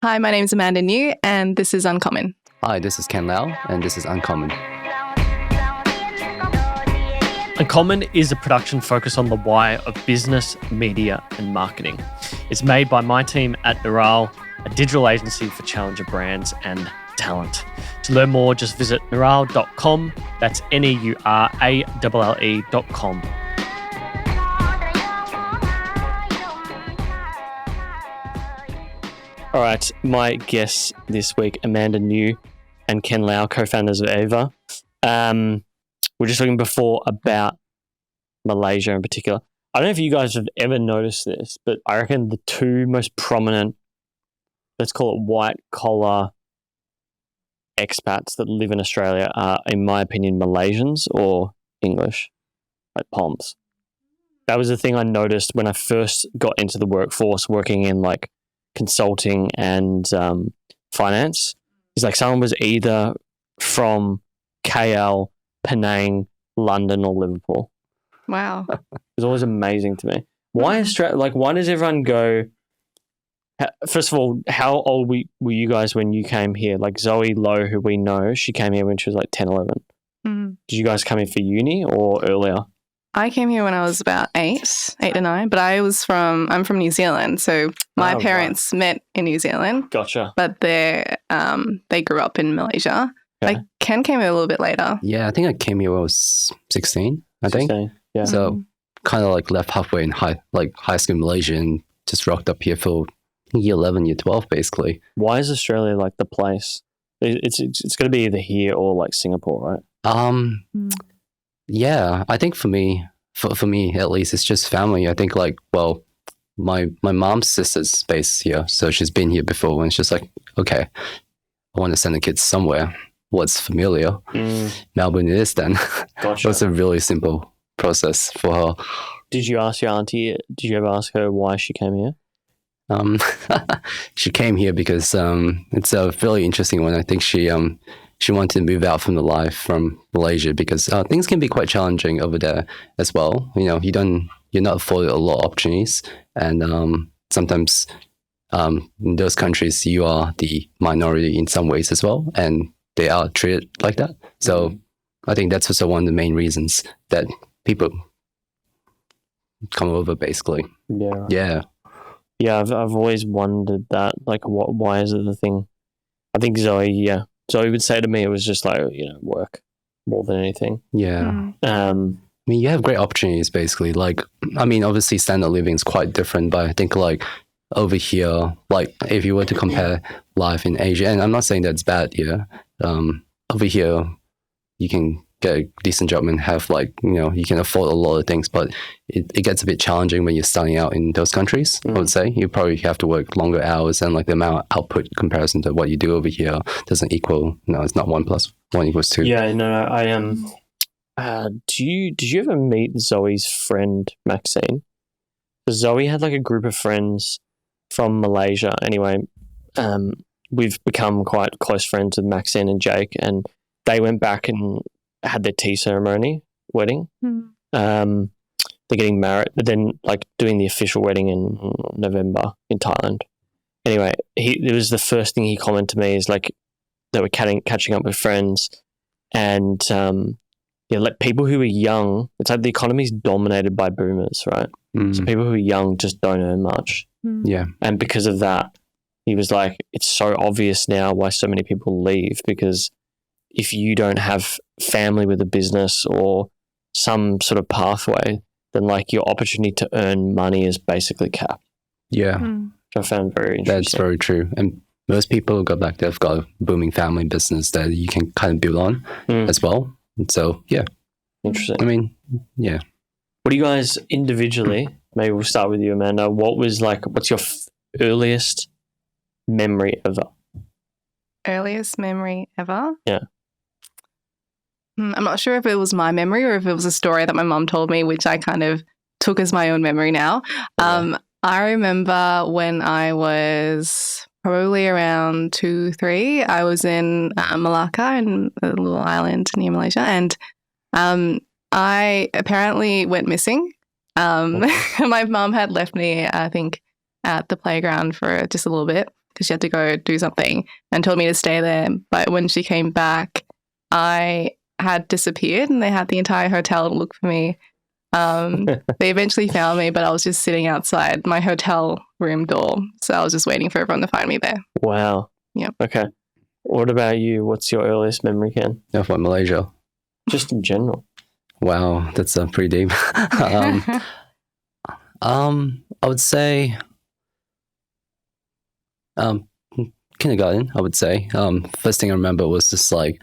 Hi, my name is Amanda Niu, and this is Uncommon. Hi, this is Ken Lau, and this is Uncommon. Uncommon is a production focused on the why of business, media, and marketing. It's made by my team at Neural, a digital agency for challenger brands and talent. To learn more, just visit neural.com. That's NEURALLE.com. All right, my guests this week, Amanda Niu and Ken Lau, co-founders of Ava. We're just talking before about Malaysia in particular. I don't know if you guys have ever noticed this, but I reckon the two most prominent, let's call it white-collar expats that live in Australia are, in my opinion, Malaysians or English, like Poms. That was the thing I noticed when I first got into the workforce, working in like consulting and finance. It's like someone was either from KL, Penang, London, or Liverpool. Wow. It was always amazing to me. Why Australia? Like, why does everyone go? First of all, how old were you guys when you came here? Like Zoe Lowe, who we know, she came here when she was like 10, 11. Mm-hmm. Did you guys come here for uni or earlier? I came here when I was about 8 to 9, but I'm from New Zealand, so my parents met in New Zealand. Gotcha. But they grew up in Malaysia. Okay. Like Ken came here a little bit later. Yeah, I think I came here when I was 16, I think. 16, yeah. So kind of like left halfway in high school in Malaysia and just rocked up here for year 11, year 12, basically. Why is Australia like the place? It's going to be either here or like Singapore, right? Yeah, I think for me at least, it's just family. I think like, well, my mom's sister's based here, so she's been here before, and it's just like, okay, I want to send the kids somewhere what's familiar. Melbourne it is then. Gotcha. It was a really simple process for her. Did you ask your auntie? Did you ever ask her why she came here? She came here because it's a fairly interesting one. I think she wanted to move out from the life from Malaysia because things can be quite challenging over there as well. You know, you're not afforded a lot of opportunities, and sometimes in those countries you are the minority in some ways as well, and they are treated like that. So I think that's also one of the main reasons that people come over, basically. Yeah. Right. Yeah. Yeah, I've always wondered that. Like, why is it the thing? I think Zoe would say to me it was just like, work more than anything. Yeah. I mean, you have great opportunities, basically. Like, I mean, obviously standard of living is quite different, but I think like over here, like if you were to compare life in Asia, and I'm not saying that's bad here, over here you can get a decent job and have like, you can afford a lot of things, but it gets a bit challenging when you're starting out in those countries. I would say you probably have to work longer hours, and like the amount of output comparison to what you do over here doesn't equal, it's not 1 + 1 = 2. Yeah, no, I am. Did you ever meet Zoe's friend Maxine? Zoe had like a group of friends from Malaysia. Anyway, we've become quite close friends with Maxine and Jake, and they went back and had their tea ceremony, wedding. They're getting married, but then like doing the official wedding in November in Thailand. Anyway, it was the first thing he commented to me is like they were catching up with friends, and like people who are young, it's like the economy's dominated by boomers, right? So people who are young just don't earn much. Yeah. And because of that, he was like, it's so obvious now why so many people leave, because if you don't have family with a business or some sort of pathway, then like your opportunity to earn money is basically capped. Yeah. Which I found very interesting. That's very true. And most people go back, they've got a booming family business that you can kind of build on as well. And so, yeah. Interesting. I mean, yeah. What do you guys individually, maybe we'll start with you, Amanda, what's your earliest memory ever? Earliest memory ever? Yeah. I'm not sure if it was my memory or if it was a story that my mum told me, which I kind of took as my own memory now. I remember when I was probably around 2, 3, I was in Malacca, in a little island near Malaysia, and I apparently went missing. My mum had left me, I think, at the playground for just a little bit. because she had to go do something and told me to stay there. But when she came back, I had disappeared and they had the entire hotel to look for me. They eventually found me, but I was just sitting outside my hotel room door. So I was just waiting for everyone to find me there. Wow. Yep. Okay. What about you? What's your earliest memory, Ken? From Malaysia. Just in general. Wow, that's pretty deep. I would say kindergarten. I would say first thing I remember was just like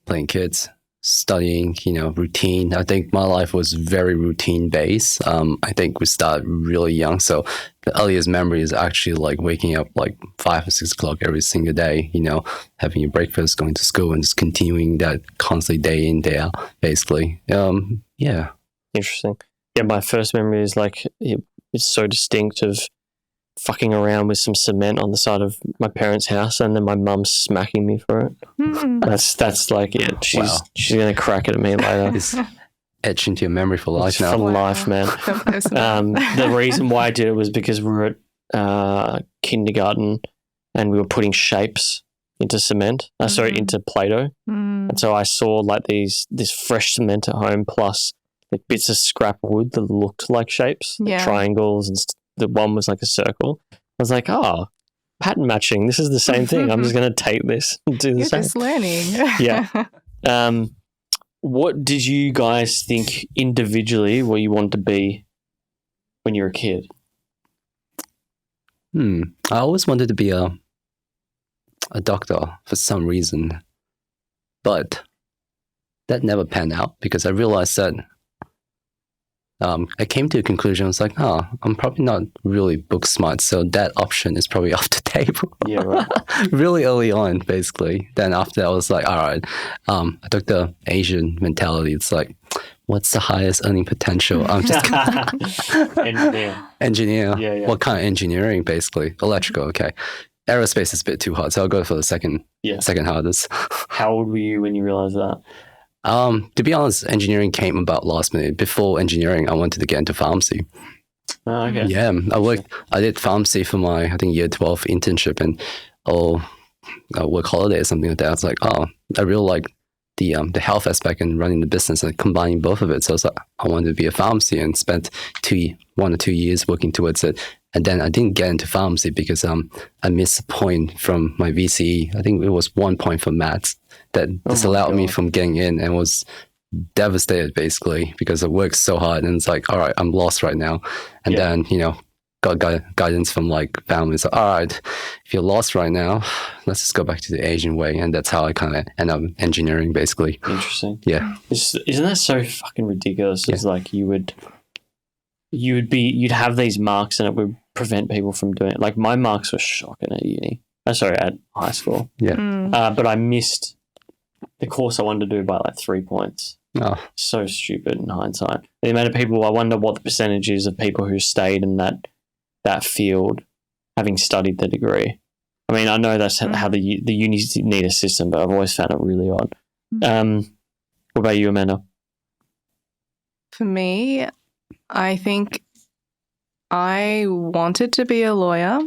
playing kids, studying, routine. I think my life was very routine based. I think we started really young, so the earliest memory is actually like waking up like 5 or 6 o'clock every single day. Having your breakfast, going to school, and just continuing that constantly day in day out, basically. Yeah. Interesting. Yeah, my first memory is like it's so distinct of fucking around with some cement on the side of my parents' house, and then my mum smacking me for it. That's like it. She's gonna crack it at me later. It's etched into your memory for life now. For life, man. The reason why I did it was because we were at kindergarten and we were putting shapes into cement. Into Play-Doh. And so I saw like this fresh cement at home, plus like bits of scrap wood that looked like shapes, like triangles, and the one was like a circle. I was like, oh, pattern matching. This is the same thing. I'm just going to take this and do the You're same. just learning. Yeah. What did you guys think individually what you wanted to be when you were a kid? I always wanted to be a doctor for some reason, but that never panned out because I realized that I came to a conclusion. I was like, I'm probably not really book smart, so that option is probably off the table. Yeah, right. Really early on, basically. Then after I was like, all right, I took the Asian mentality. It's like, what's the highest earning potential? I'm just engineer. Yeah. What kind of engineering, basically? Electrical, okay. Aerospace is a bit too hard, so I'll go for the second hardest. How old were you when you realized that? To be honest, engineering came about last minute. Before engineering, I wanted to get into pharmacy. Oh, okay. Yeah, I did pharmacy for my, I think, year 12 internship and work holiday or something like that. I was like, I really like the health aspect and running the business and combining both of it. So I was like, I wanted to be a pharmacy and spent 1 or 2 years working towards it. And then I didn't get into pharmacy because I missed a point from my VCE. I think it was 1 point for maths that disallowed me from getting in, and was devastated basically because I worked so hard, and it's like, all right, I'm lost right now. And then, got guidance from like family. So, all right, if you're lost right now, let's just go back to the Asian way. And that's how I kind of end up engineering basically. Interesting. Yeah. Isn't that so fucking ridiculous? It's like you'd have these marks and it would prevent people from doing it. Like my marks were shocking at at high school. Yeah. But I missed the course I wanted to do by like 3 points. Oh. So stupid in hindsight. The amount of people, I wonder what the percentage is of people who stayed in that field having studied the degree. I mean, I know that's how the unis need a system, but I've always found it really odd. What about you, Amanda? For me, I think I wanted to be a lawyer.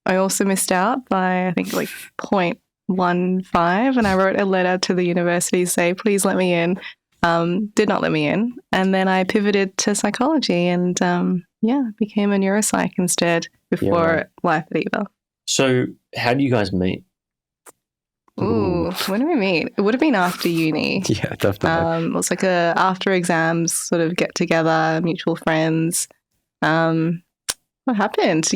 I also missed out by, I think, like 0.15, and I wrote a letter to the university to say, please let me in. Did not let me in. And then I pivoted to psychology and, became a neuropsych instead before life at Eva. So how do you guys meet? Ooh, when did we meet? It would have been after uni. Yeah, definitely. It was like a after exams sort of get together, mutual friends. What happened?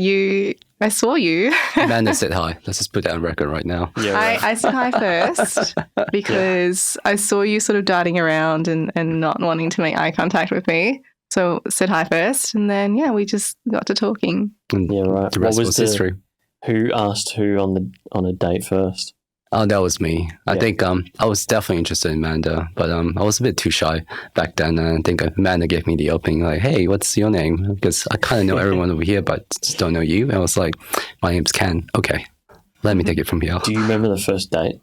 I saw you. Amanda said hi. Let's just put that on record right now. Yeah, right. I said hi first because I saw you sort of darting around and not wanting to make eye contact with me. So said hi first, and then we just got to talking. Yeah, right. The rest was history. Who asked who on a date first? Oh, that was me. I think I was definitely interested in Amanda, but I was a bit too shy back then. And I think Amanda gave me the opening, like, "Hey, what's your name?" Because I kind of know everyone over here, but just don't know you. And I was like, "My name's Ken." Okay, let me take it from here. Do you remember the first date?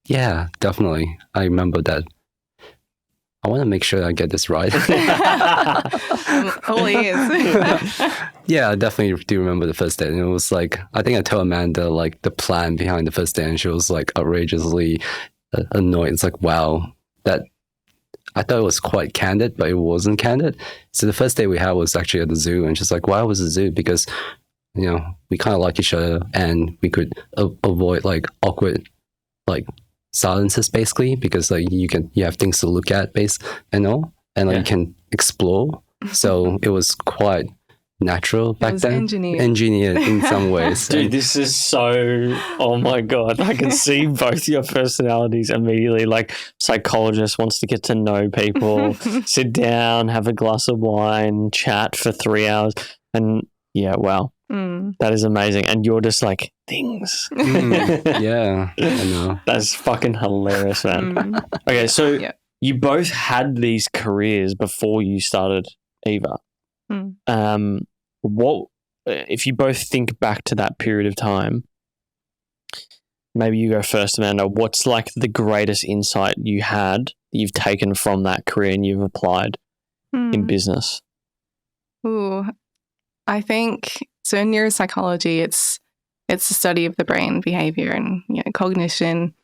Yeah, definitely. I remember that. I want to make sure I get this right. All ears. Yeah, I definitely do remember the first day. And it was like, I think I told Amanda like the plan behind the first day, and she was like outrageously annoyed. It's like, wow, that I thought it was quite candid, but it wasn't candid. So the first day we had was actually at the zoo, and she's like, why was the zoo? Because, you know, we kind of like each other, and we could avoid like awkward like silences basically, because like you have things to look at and all, and like you can explore. So it was quite natural back then. Engineered in some ways. Dude, this is so, oh my God. I can see both your personalities immediately. Like, psychologist wants to get to know people, sit down, have a glass of wine, chat for 3 hours. And yeah, wow. That is amazing. And you're just like, things. Yeah, I know. That's fucking hilarious, man. Okay, so you both had these careers before you started Eva. What if you both think back to that period of time? Maybe you go first, Amanda. What's like the greatest insight you've taken from that career and you've applied in business? Ooh, I think so. In neuropsychology, it's the study of the brain, behavior, and cognition.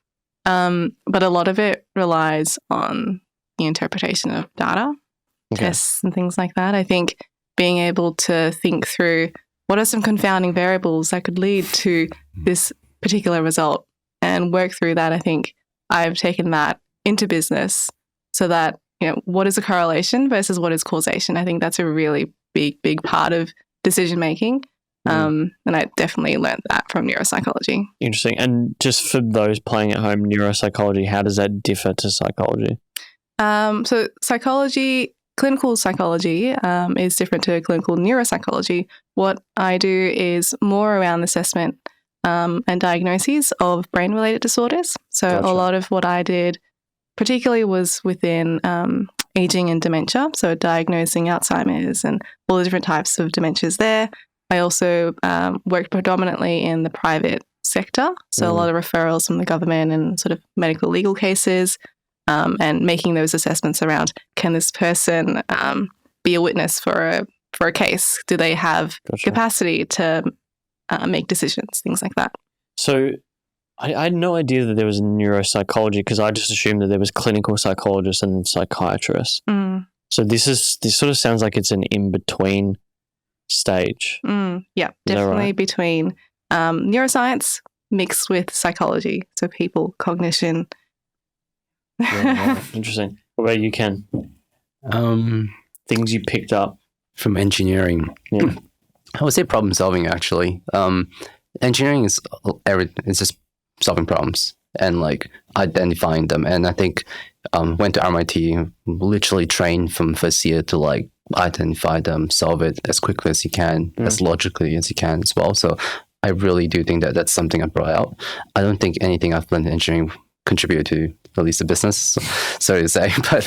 But a lot of it relies on the interpretation of data, tests, and things like that. I think being able to think through what are some confounding variables that could lead to this particular result and work through that. I think I've taken that into business so that, what is a correlation versus what is causation? I think that's a really big part of decision making. And I definitely learned that from neuropsychology. Interesting. And just for those playing at home, neuropsychology, how does that differ to psychology? So clinical psychology is different to clinical neuropsychology. What I do is more around assessment and diagnoses of brain-related disorders. So a lot of what I did particularly was within aging and dementia, so diagnosing Alzheimer's and all the different types of dementias there. I also worked predominantly in the private sector, so a lot of referrals from the government and sort of medical legal cases. And making those assessments around, can this person be a witness for a case? Do they have capacity to make decisions, things like that? So I had no idea that there was neuropsychology, because I just assumed that there was clinical psychologists and psychiatrists. So this sort of sounds like it's an in-between stage. Yeah, definitely right? Between neuroscience mixed with psychology. So people, cognition. Yeah, interesting. What about you, Ken? Things you picked up from engineering. Yeah, I would say problem solving. Actually, engineering is it's just solving problems and like identifying them. And I think went to MIT, literally trained from first year to like identify them, solve it as quickly as you can, as logically as you can as well. So I really do think that that's something I brought out. I don't think anything I've learned in engineering contributed to at least the business, so to say. But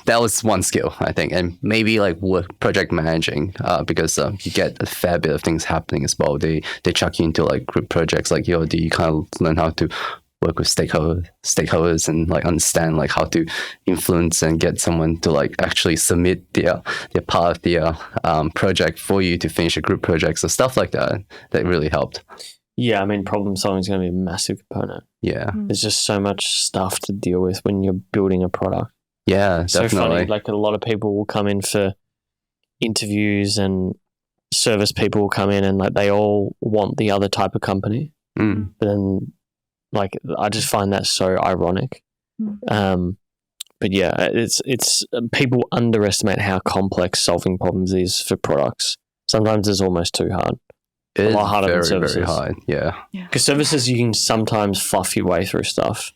that was one skill, I think. And maybe like project managing, because you get a fair bit of things happening as well. They chuck you into like group projects like EOD. You kind of learn how to work with stakeholders and like understand like how to influence and get someone to like actually submit their part of their project for you to finish a group project. So stuff like that really helped. Yeah, I mean, problem solving is going to be a massive component. Yeah. There's just so much stuff to deal with when you're building a product. Yeah, definitely. So funny, like a lot of people will come in for interviews and service people will come in and like they all want the other type of company. But then like I just find that so ironic. But yeah, it's people underestimate how complex solving problems is for products. Sometimes it's almost too hard. It is a lot harder than services. Very hard, yeah. Because services, you can sometimes fluff your way through stuff.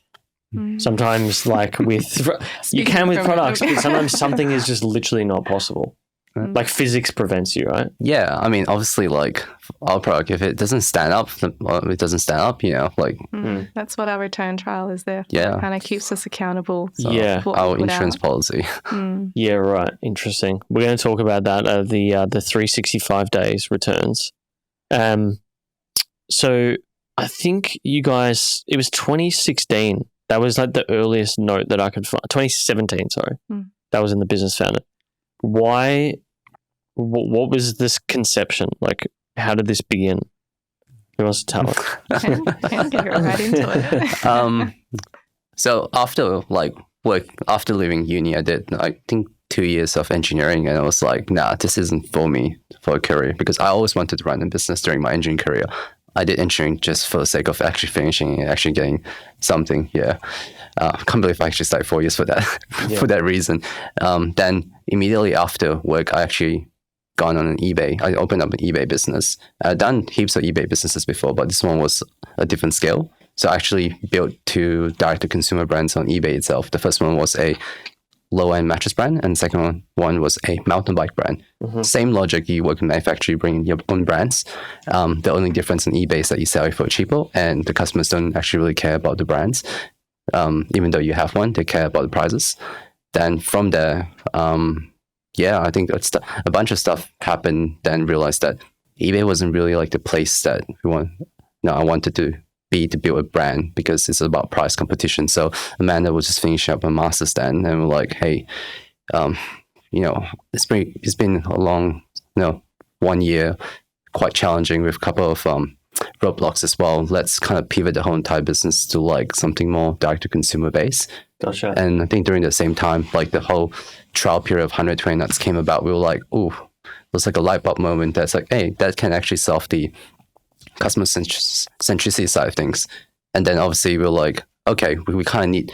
Sometimes, like with you can with products, but sometimes something is just literally not possible. Like physics prevents you, right? Yeah, I mean, obviously, like our product, if it doesn't stand up, well, it doesn't stand up. Like that's what our return trial is there. Yeah, it kind of keeps us accountable. So our insurance policy. Yeah, right. Interesting. We're going to talk about that. The 365 days returns. So I think you guys, it was 2016 That was like the earliest note that I could find. 2017, sorry. That was in the Business Founded. Why? What was this conception? Like, how did this begin? Who wants to tell us? Can get right into it. So after after leaving uni, I did I think 2 years of engineering, and I was like, nah, this isn't for me for a career, because I always wanted to run a business during my engineering career. I did engineering just for the sake of actually finishing and actually getting something. Yeah, can't believe I actually started 4 years for that for that reason. Then immediately after work, I actually gone on an eBay. I opened up an eBay business. I've done heaps of eBay businesses before, but this one was a different scale. So I actually built 2 direct-to-consumer brands on eBay itself. The first one was a low-end mattress brand, and the second one was a mountain bike brand. Same logic, you work in manufacturing, you bring in your own brands. The only difference on eBay is that you sell it for cheaper, and the customers don't actually really care about the brands. Even though you have one, they care about the prices. Then from there, I think a bunch of stuff happened. Then realized that eBay wasn't really like the place that I wanted to be to build a brand, because it's about price competition. So Amanda was just finishing up a master's then, and we're like, hey, it's been a long, 1 year, quite challenging with a couple of roadblocks as well. Let's kind of pivot the whole entire business to like something more direct to consumer base. Gotcha. And I think during the same time, like the whole trial period of 120 nuts came about, we were like, ooh, it was like a light bulb moment that's like, hey, that can actually solve the customer centricity side of things. And then obviously we're like, okay, we kind of need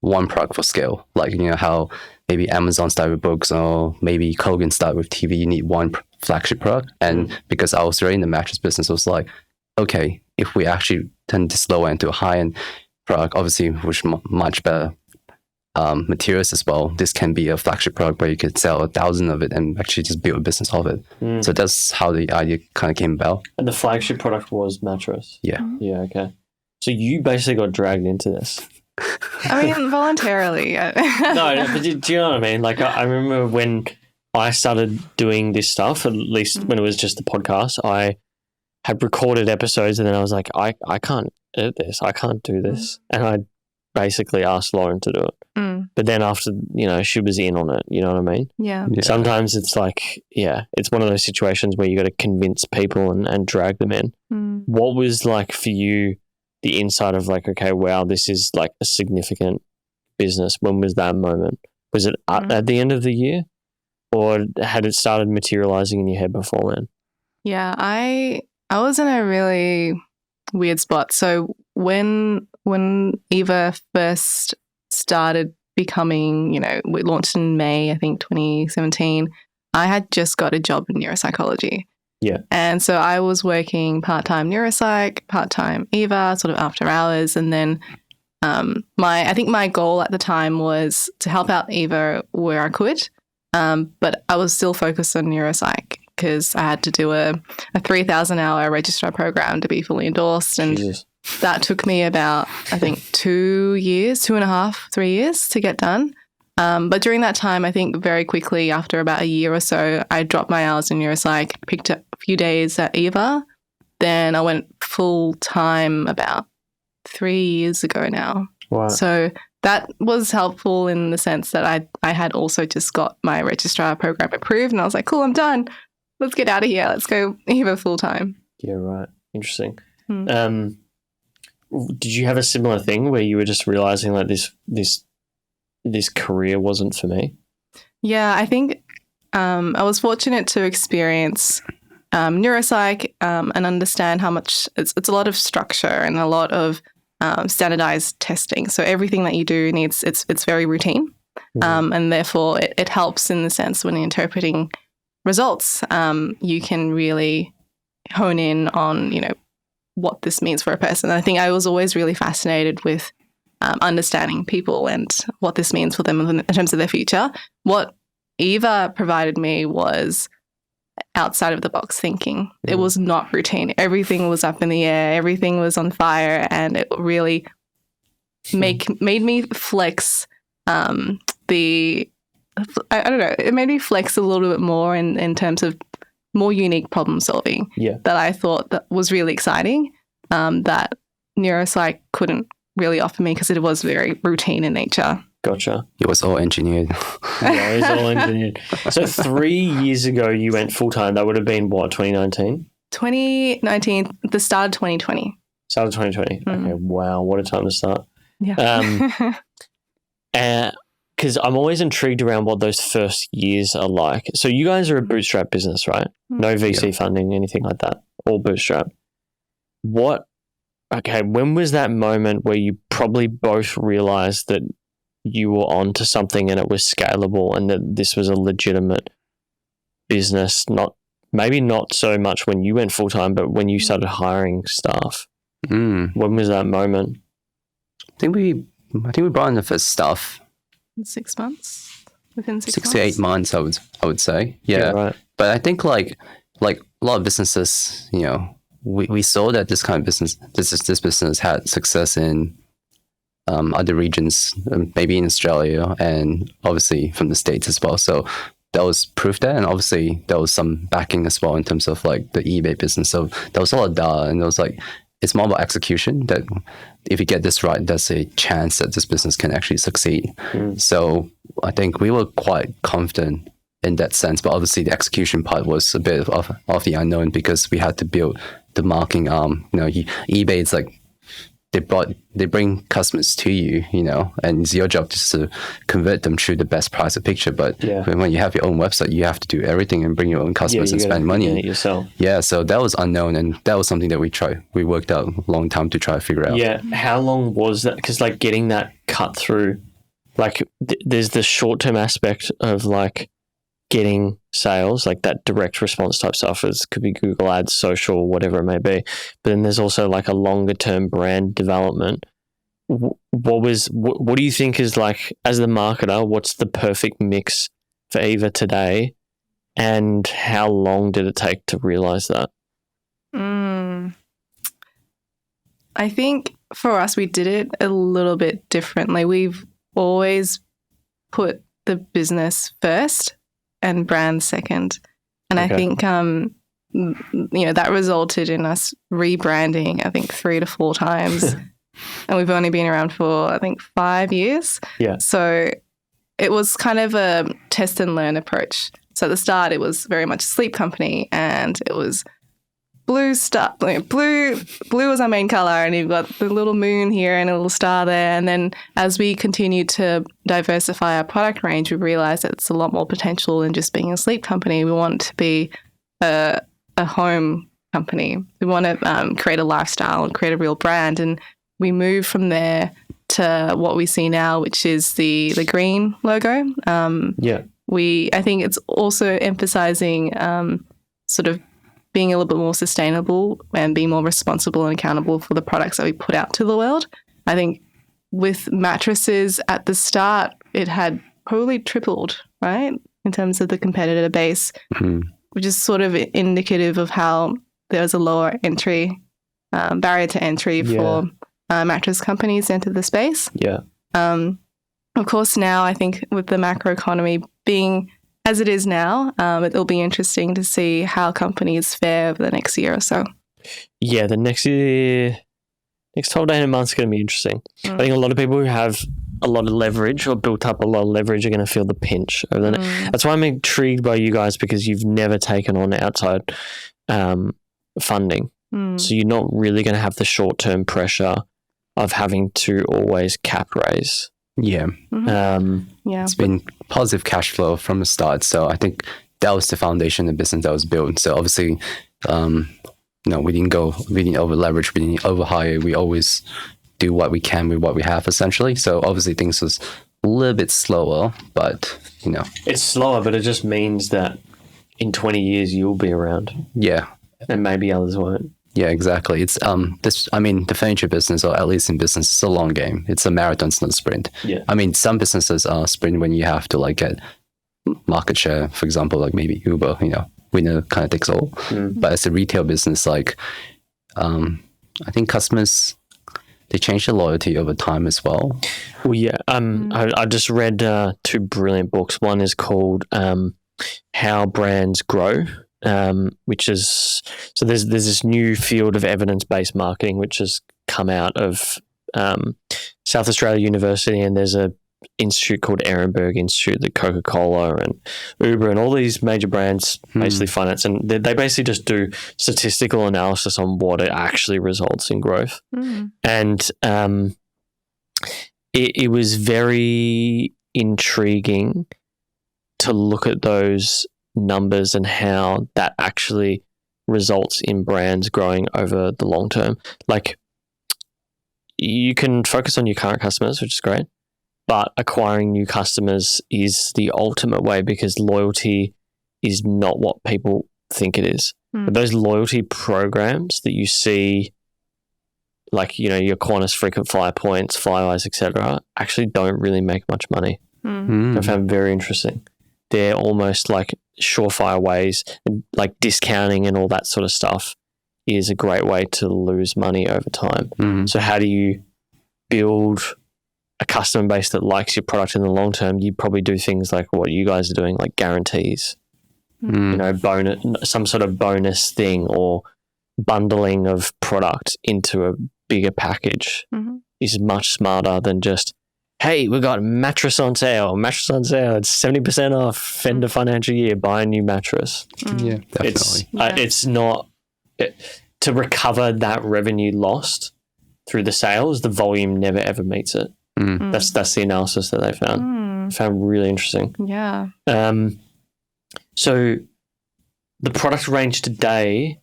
one product for scale. Like, how maybe Amazon started with books, or maybe Kogan started with TV. You need one flagship product. And because I was already in the mattress business, I was like, okay, if we actually turn this low end to a high end product, obviously with much better materials as well, this can be a flagship product where you could sell 1,000 of it and actually just build a business of it. So that's how the idea kind of came about. And the flagship product was mattress. Yeah. Yeah. Okay. So you basically got dragged into this. I mean, voluntarily. No, but do you know what I mean? Like, I remember when I started doing this stuff, at least when it was just the podcast, I had recorded episodes, and then I was like, I can't edit this. I can't do this. And I basically asked Lauren to do it. But then after, she was in on it. You know what I mean? Yeah. Sometimes it's like, it's one of those situations where you got to convince people and drag them in. What was like for you the insight of like, okay, wow, this is like a significant business? When was that moment? Was it at the end of the year, or had it started materializing in your head before then? Yeah, I was in a really weird spot. So when Eva first started becoming, we launched in May, I think 2017, I had just got a job in neuropsychology. Yeah. And so I was working part-time neuropsych, part-time Eva, sort of after hours. And then I think my goal at the time was to help out Eva where I could. But I was still focused on neuropsych because I had to do a 3,000-hour registrar program to be fully endorsed. And that took me about, I think, 2 years, 2.5, 3 years to get done. But during that time, I think very quickly after about a year or so, I dropped my hours in neuropsych, picked up a few days at Eva. Then I went full-time about 3 years ago now. Wow. So that was helpful in the sense that I had also just got my registrar program approved, and I was like, cool, I'm done. Let's get out of here. Let's go Eva full-time. Yeah, right. Interesting. Did you have a similar thing where you were just realizing like this career wasn't for me? Yeah, I think I was fortunate to experience neuropsych and understand how much it's a lot of structure and a lot of standardized testing. So everything that you do it's very routine, and therefore it helps in the sense when you're interpreting results, you can really hone in on what this means for a person. And I think I was always really fascinated with understanding people and what this means for them in terms of their future. What Eva provided me was outside of the box thinking. It was not routine. Everything was up in the air. Everything was on fire, and it really made me flex I don't know. It made me flex a little bit more in terms of more unique problem solving. Yeah. That I thought that was really exciting. That neuropsych couldn't really off for me because it was very routine in nature. Gotcha. It was all engineered. Yeah, it was all engineered. So 3 years ago, you went full time. That would have been what, 2019? 2019, the start of 2020. Start of 2020. Okay, wow, what a time to start. Yeah. Because I'm always intrigued around what those first years are like. So you guys are a bootstrap business, right? No VC funding, anything like that. All bootstrap. When was that moment where you probably both realized that you were onto something and it was scalable and that this was a legitimate business? Maybe not so much when you went full time, but when you started hiring staff. When was that moment? I think we brought in the first staff. 6 months. Within 6 6 months. to 8 months, I would say. Yeah. Right. But I think like a lot of businesses, we saw that this kind of business, this business had success in other regions, maybe in Australia and obviously from the States as well. So that was proof there, and obviously there was some backing as well in terms of like the eBay business. So there was a lot of data, and it was like, it's more about execution, that if you get this right, there's a chance that this business can actually succeed. So I think we were quite confident in that sense, but obviously the execution part was a bit of the unknown because we had to build the marketing arm. eBay is like, they bring customers to you, and it's your job just to convert them through the best price of picture. But when you have your own website, you have to do everything and bring your own customers and spend money yourself. Yeah, so that was unknown, and that was something that we worked out a long time to try to figure out. Yeah, how long was that? Because like getting that cut through, like there's the short term aspect of like getting sales, like that direct response type stuff. It could be Google Ads, social, whatever it may be. But then there's also like a longer term brand development. What do you think is like, as the marketer, what's the perfect mix for Eva today? And how long did it take to realize that? I think for us, we did it a little bit differently. We've always put the business first and brand second. And I think, that resulted in us rebranding, I think 3 to 4 times. And we've only been around for, I think, 5 years. Yeah. So it was kind of a test and learn approach. So at the start, it was very much a sleep company, and it was blue star. Blue was our main color, and you've got the little moon here and a little star there. And then as we continued to diversify our product range, we realized that it's a lot more potential than just being a sleep company. We want to be a home company. We want to create a lifestyle and create a real brand. And we moved from there to what we see now, which is the green logo. I think it's also emphasizing sort of being a little bit more sustainable and being more responsible and accountable for the products that we put out to the world. I think with mattresses at the start, it had probably tripled, right, in terms of the competitor base, which is sort of indicative of how there's a lower entry barrier to entry for mattress companies into the space. Yeah. Of course, now I think with the macroeconomy being as it is now, it'll be interesting to see how companies fare over the next year or so. Yeah, the next 12 to 18 months is going to be interesting. I think a lot of people who have a lot of leverage or built up a lot of leverage are going to feel the pinch over the That's why I'm intrigued by you guys, because you've never taken on outside funding. So you're not really going to have the short-term pressure of having to always cap raise. Yeah. It's been positive cash flow from the start. So I think that was the foundation of the business that was built. So obviously, we didn't over leverage, we didn't over hire. We always do what we can with what we have, essentially. So obviously things was a little bit slower, but it's slower, but it just means that in 20 years you'll be around. Yeah. And maybe others won't. Yeah, exactly. It's the furniture business, or at least in business, it's a long game. It's a marathon, it's not a sprint. Yeah. I mean, some businesses are sprint when you have to like get market share, for example, like maybe Uber, winner kind of takes all. But as a retail business, like I think customers, they change their loyalty over time as well. Well, yeah. I just read 2 brilliant books. One is called How Brands Grow. Which is, so there's this new field of evidence-based marketing which has come out of South Australia University, and there's a institute called Ehrenberg Institute that Coca-Cola and Uber and all these major brands basically finance, and they basically just do statistical analysis on what it actually results in growth. And it was very intriguing to look at those numbers and how that actually results in brands growing over the long term. Like, you can focus on your current customers, which is great, but acquiring new customers is the ultimate way, because loyalty is not what people think it is. But those loyalty programs that you see, like, you know, your Qantas frequent flyer points, Flywise, etc., actually don't really make much money. I found very interesting. They're almost like surefire ways, like discounting and all that sort of stuff is a great way to lose money over time. So how do you build a customer base that likes your product in the long term? You probably do things like what you guys are doing, like guarantees, you know, bonus, some sort of bonus thing, or bundling of product into a bigger package is much smarter than just, hey, we got a mattress on sale, it's 70% off, end of financial year, buy a new mattress. Yeah, definitely. It's not, to recover that revenue lost through the sales, the volume never ever meets it. That's the analysis that they found. Found really interesting. Yeah. So the product range today,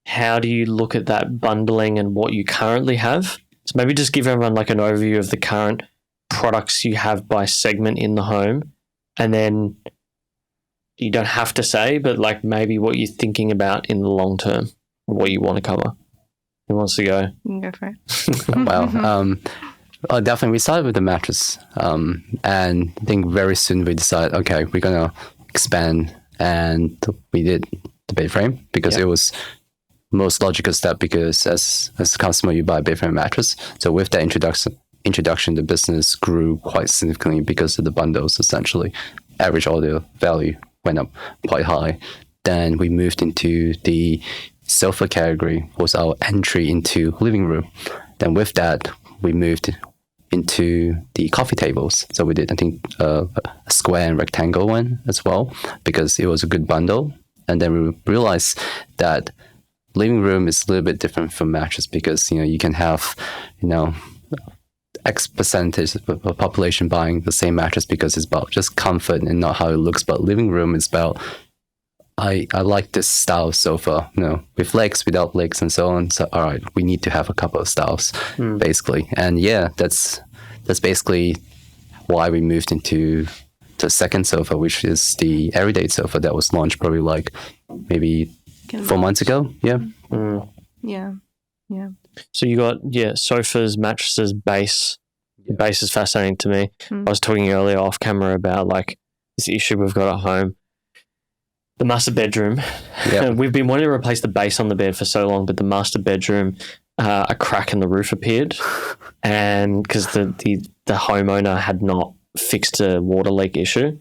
how do you look at that bundling and what you currently have? So maybe just give everyone like an overview of the current products you have by segment in the home, and then you don't have to say, but like maybe what you're thinking about in the long term, what you want to cover. Who wants to go? You can go for it. Wow. Definitely, we started with the mattress, and I think very soon we decided, okay, we're gonna expand, and we did the bed frame because it was most logical step, because as a customer you buy a bed frame mattress. So with that introduction, the business grew quite significantly because of the bundles. Essentially, average order value went up quite high. Then we moved into the sofa category, was our entry into living room. Then with that, we moved into the coffee tables. So we did, I think, a square and rectangle one as well, because it was a good bundle. And then we realized that living room is a little bit different from mattress, because, you know, you can have, you know, X percentage of the population buying the same mattress because it's about just comfort and not how it looks. But living room is about, I like this style of sofa, you know, with legs, without legs, and so on. So, all right, we need to have a couple of styles, basically. And yeah, that's basically why we moved into the second sofa, which is the everyday sofa that was launched probably like maybe 4 months ago. Yeah. Yeah. So you got, sofas, mattresses, base. The base is fascinating to me. I was talking earlier off camera about like this issue we've got at home. The master bedroom. Yep. We've been wanting to replace the base on the bed for so long, but the master bedroom, a crack in the roof appeared, and because the homeowner had not fixed a water leak issue.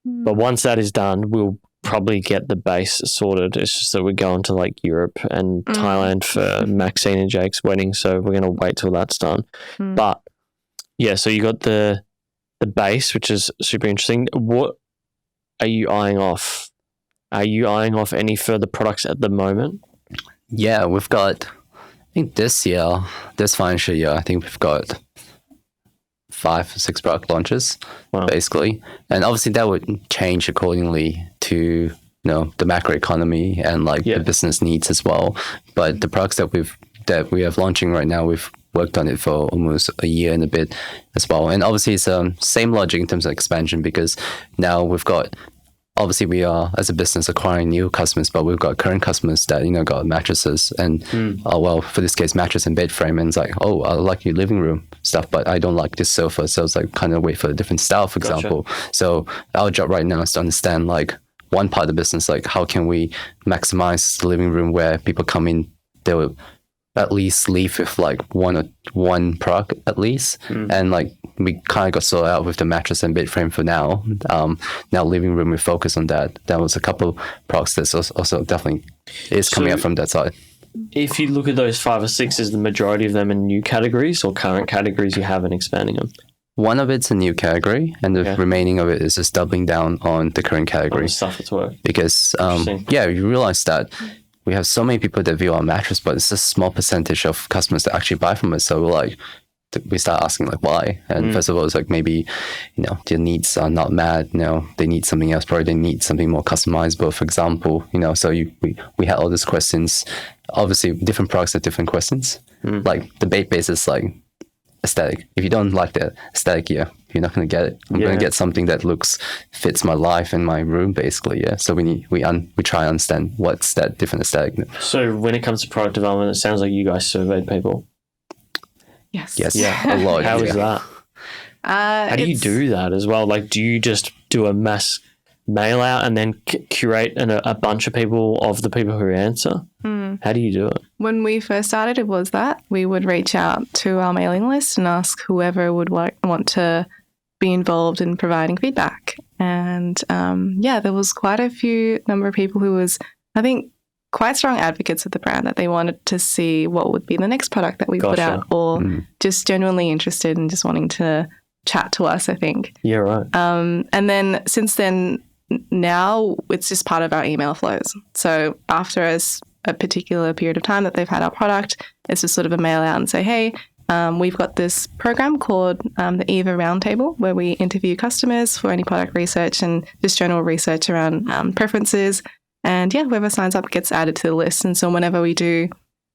But once that is done, we'll probably get the base sorted. It's just that we're going to like Europe and Thailand for Maxine and Jake's wedding, so we're going to wait till that's done. But yeah, so you got the base, which is super interesting. What are you eyeing off? Are you eyeing off any further products at the moment? Yeah, we've got, I think this financial year, I think we've got 5 or 6 product launches, basically. And obviously that would change accordingly to, you know, the macroeconomy and like the business needs as well. But the products that we have launching right now, we've worked on it for almost a year and a bit as well. And obviously it's same logic in terms of expansion, because now we've got, obviously we are as a business acquiring new customers, but we've got current customers that, you know, got mattresses and for this case mattress and bed frame, and it's like, oh, I like your living room stuff, but I don't like this sofa, so it's like kind of wait for a different style, for example. So our job right now is to understand like one part of the business, like how can we maximize the living room where people come in, they will at least leave with like one product at least. And like we kind of got sorted out with the mattress and bed frame for now. Now living room, we focus on that. There was a couple products that's also definitely is coming up from that side. if you look at those 5 or 6, is the majority of them in new categories or current categories you have and expanding them? One of it's a new category, and the remaining of it is just doubling down on the current category. Stuff that's work. Because, you realize that we have so many people that view our mattress, but it's a small percentage of customers that actually buy from us. So we're like, we start asking like why, and first of all it's like maybe their needs are not met, they need something else, probably they need something more customizable, for example, so we had all these questions. Obviously different products have different questions. Like the base is like aesthetic. If you don't like the aesthetic, you're not going to get it. I'm going to get something that fits my life and my room, basically. So we try to understand what's that different aesthetic. So when it comes to product development, it sounds like you guys surveyed people. Yes. A lot. How is that? How do you do that as well? Like, do you just do a mass mail out and then curate a bunch of people of the people who answer? How do you do it? When we first started, it was that we would reach out to our mailing list and ask whoever would want to be involved in providing feedback. And there was quite a few number of people who was, I think, quite strong advocates of the brand, that they wanted to see what would be the next product that we put out, or just genuinely interested in just wanting to chat to us, I think. Yeah, right. And then since then, now it's just part of our email flows. So after a particular period of time that they've had our product, it's just sort of a mail out and say, hey, we've got this program called the EVA Roundtable, where we interview customers for any product research and just general research around preferences. And whoever signs up gets added to the list. And so whenever we do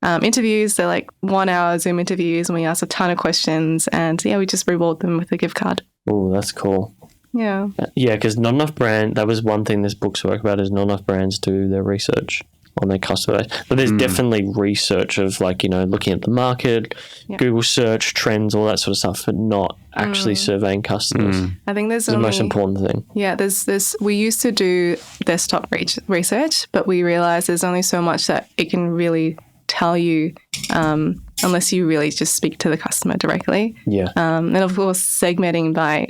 interviews, they're like 1 hour Zoom interviews, and we ask a ton of questions, and we just reward them with a gift card. Oh, that's cool. Yeah. Yeah, because not enough that was one thing this book spoke about, is not enough brands do their research on their customer base. But there's definitely research of looking at the market, Google search, trends, all that sort of stuff, but not actually surveying customers. I think there's the most important thing. Yeah, there's this. We used to do desktop research, but we realized there's only so much that it can really tell you unless you really just speak to the customer directly. Yeah. And of course, segmenting by,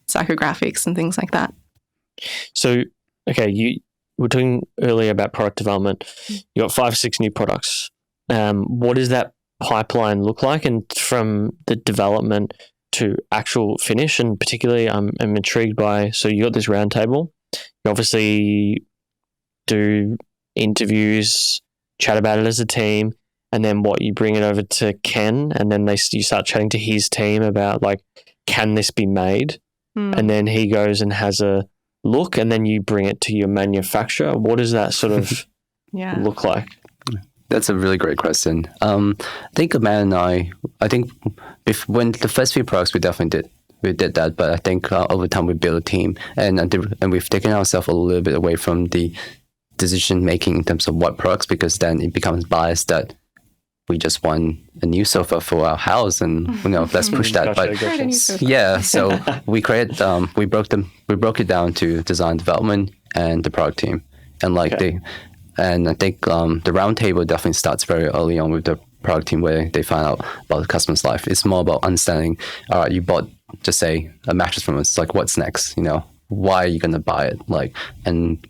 psychographics and things like that. So, okay, you were talking earlier about product development. You got 5 or 6 new products. What does that pipeline look like? And from the development to actual finish, and particularly I'm intrigued by, so you got this roundtable. You obviously do interviews, chat about it as a team, and then you bring it over to Ken, and then you start chatting to his team about can this be made? And then he goes and has a look, and then you bring it to your manufacturer. What does that sort of look like? That's a really great question. I think Amanda and I think when the first few products we definitely did that, but I think over time we built a team, and we've taken ourselves a little bit away from the decision making in terms of what products, because then it becomes biased that we just want a new sofa for our house, and let's push that. Gotcha. So we broke it down to design development and the product team, and I think the roundtable definitely starts very early on with the product team, where they find out about the customer's life. It's more about understanding. All right, you bought, just say, a mattress from us. What's next? Why are you going to buy it? And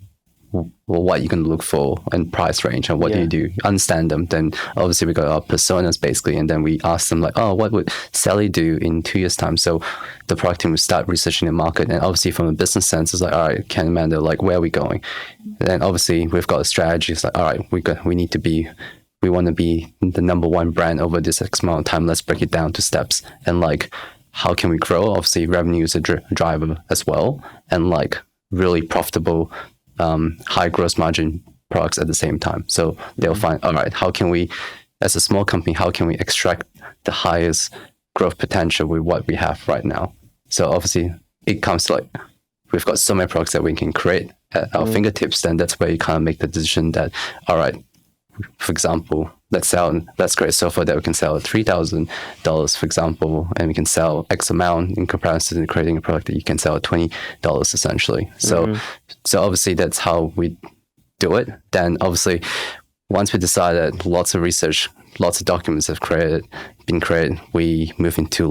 what you're going to look for, and price range, and what do you do? Understand them. Then obviously we got our personas basically, and then we ask them what would Sally do in 2 years' time? So the product team will start researching the market, and obviously from a business sense, it's all right, Ken, Amanda, where are we going? And then obviously we've got a strategy. It's all right, we want to be the number one brand over this X amount of time. Let's break it down to steps, and how can we grow? Obviously revenue is a driver as well, and really profitable, high gross margin products at the same time. So they'll find, all right, how can we, as a small company, how can we extract the highest growth potential with what we have right now? So obviously it comes to we've got so many products that we can create at our fingertips. Then that's where you kind of make the decision that, all right, for example, let's create a sofa that we can sell at $3,000, for example, and we can sell X amount in comparison to creating a product that you can sell at $20 essentially. So obviously that's how we do it. Then obviously once we decided, lots of research, lots of documents have been created, we move into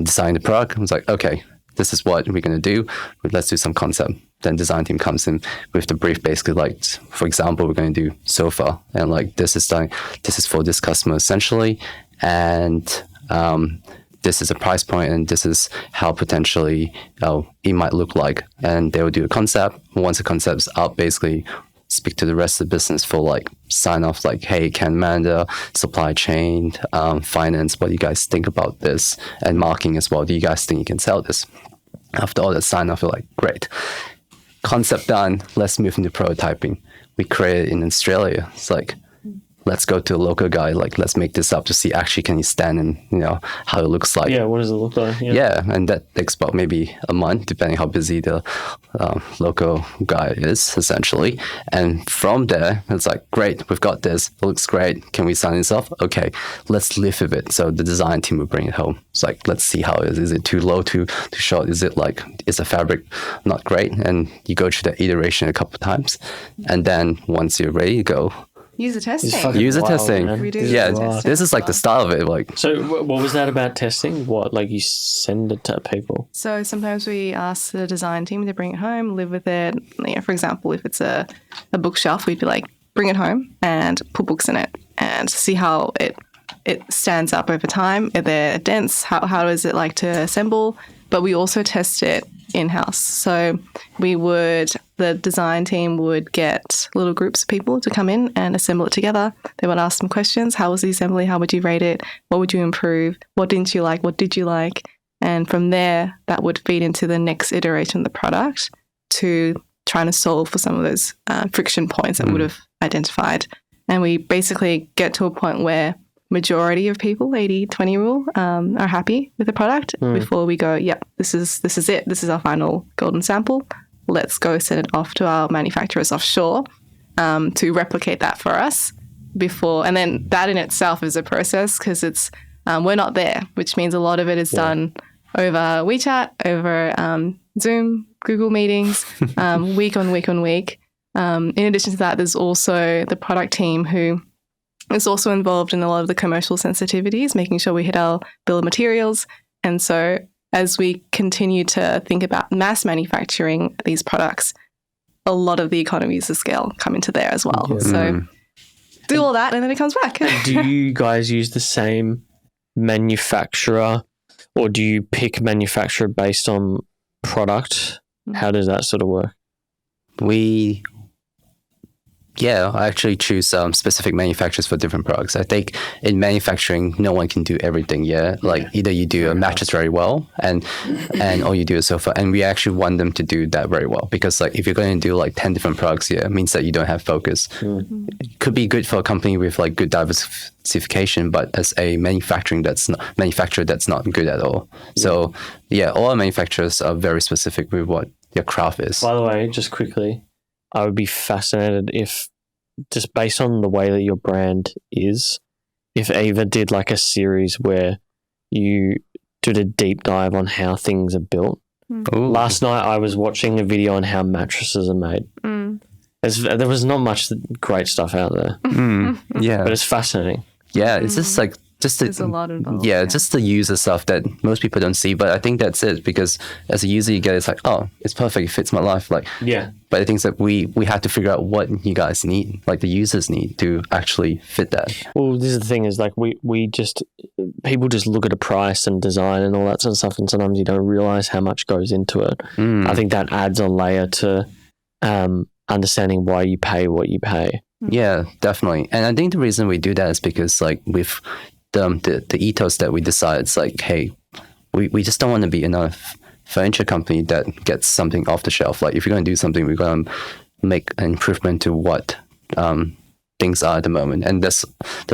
design the product. I was okay, this is what we're going to do. Let's do some concept then design team comes in with the brief, basically like, for example, we're going to do sofa, and like this is for this customer essentially, and this is a price point, and this is how potentially it might look like, and they will do a concept. Once the concept's up, basically speak to the rest of the business for like sign off, like, hey, Ken, Amanda, supply chain, finance, what do you guys think about this, and marketing as well. Do you guys think you can sell this? After all that sign off, you're like, great, concept done. Let's move into prototyping. We created in Australia. It's like, let's go to a local guy. Like, let's make this up to see actually can he stand and how it looks like. Yeah, what does it look like? Yeah, and that takes about maybe a month, depending how busy the local guy is, essentially. And from there, it's like, great, we've got this. It looks great. Can we sign this off? Okay, let's live with it. So the design team will bring it home. It's like, let's see how it is. Is it too low, too short? Is it like, is the fabric not great? And you go through that iteration a couple of times. And then once you're ready to go, User testing. User testing. Man. We do Yeah, user testing this is as like the well. style of it. Like, So what was that about testing? What, like you send it to people? So sometimes we ask the design team to bring it home, live with it. For example, if it's a bookshelf, we'd be like, bring it home and put books in it and see how it stands up over time. Are they dense? How is it like to assemble? But we also test it in-house. So the design team would get little groups of people to come in and assemble it together. They would ask them questions. How was the assembly? How would you rate it? What would you improve? What didn't you like? What did you like? And from there, that would feed into the next iteration of the product to trying to solve for some of those friction points that we would have identified. And we basically get to a point where majority of people, 80-20 rule, are happy with the product before we go, yep, this is it. This is our final golden sample. Let's go send it off to our manufacturers offshore to replicate that for us before. And then that in itself is a process because it's we're not there, which means a lot of it is done over WeChat, over Zoom, Google meetings, week on week on week. In addition to that, there's also the product team who is also involved in a lot of the commercial sensitivities, making sure we hit our bill of materials. And so as we continue to think about mass manufacturing these products, a lot of the economies of scale come into there as well. So do all that and then it comes back. Do you guys use the same manufacturer or do you pick manufacturer based on product? How does that sort of work? I actually choose specific manufacturers for different products. I think in manufacturing, no one can do everything. Like either you do a mattress very well, and or you do a sofa, and we actually want them to do that very well because like if you're going to do like 10 different products, it means that you don't have focus. It could be good for a company with like good diversification, but as a manufacturer that's not good at all. So all our manufacturers are very specific with what their craft is. By the way, just quickly, I would be fascinated if, just based on the way that your brand is, if Ava did like a series where you did a deep dive on how things are built. Ooh. Last night I was watching a video on how mattresses are made. There was not much great stuff out there, but it's fascinating. It's just like There's a lot involved. Just the user stuff that most people don't see, but I think that's it because as a user you get it's like, oh, it's perfect, it fits my life. Like but I think that we have to figure out what you guys need, like the users need to actually fit that. Well, this is the thing is like people just look at a price and design and all that sort of stuff, and sometimes you don't realize how much goes into it. I think that adds a layer to understanding why you pay what you pay. Yeah, definitely. And I think the reason we do that is because like with the ethos that we decide, it's like, hey, we just don't want to be another furniture company that gets something off the shelf. Like if you're going to do something, we're going to make an improvement to what things are at the moment. And there's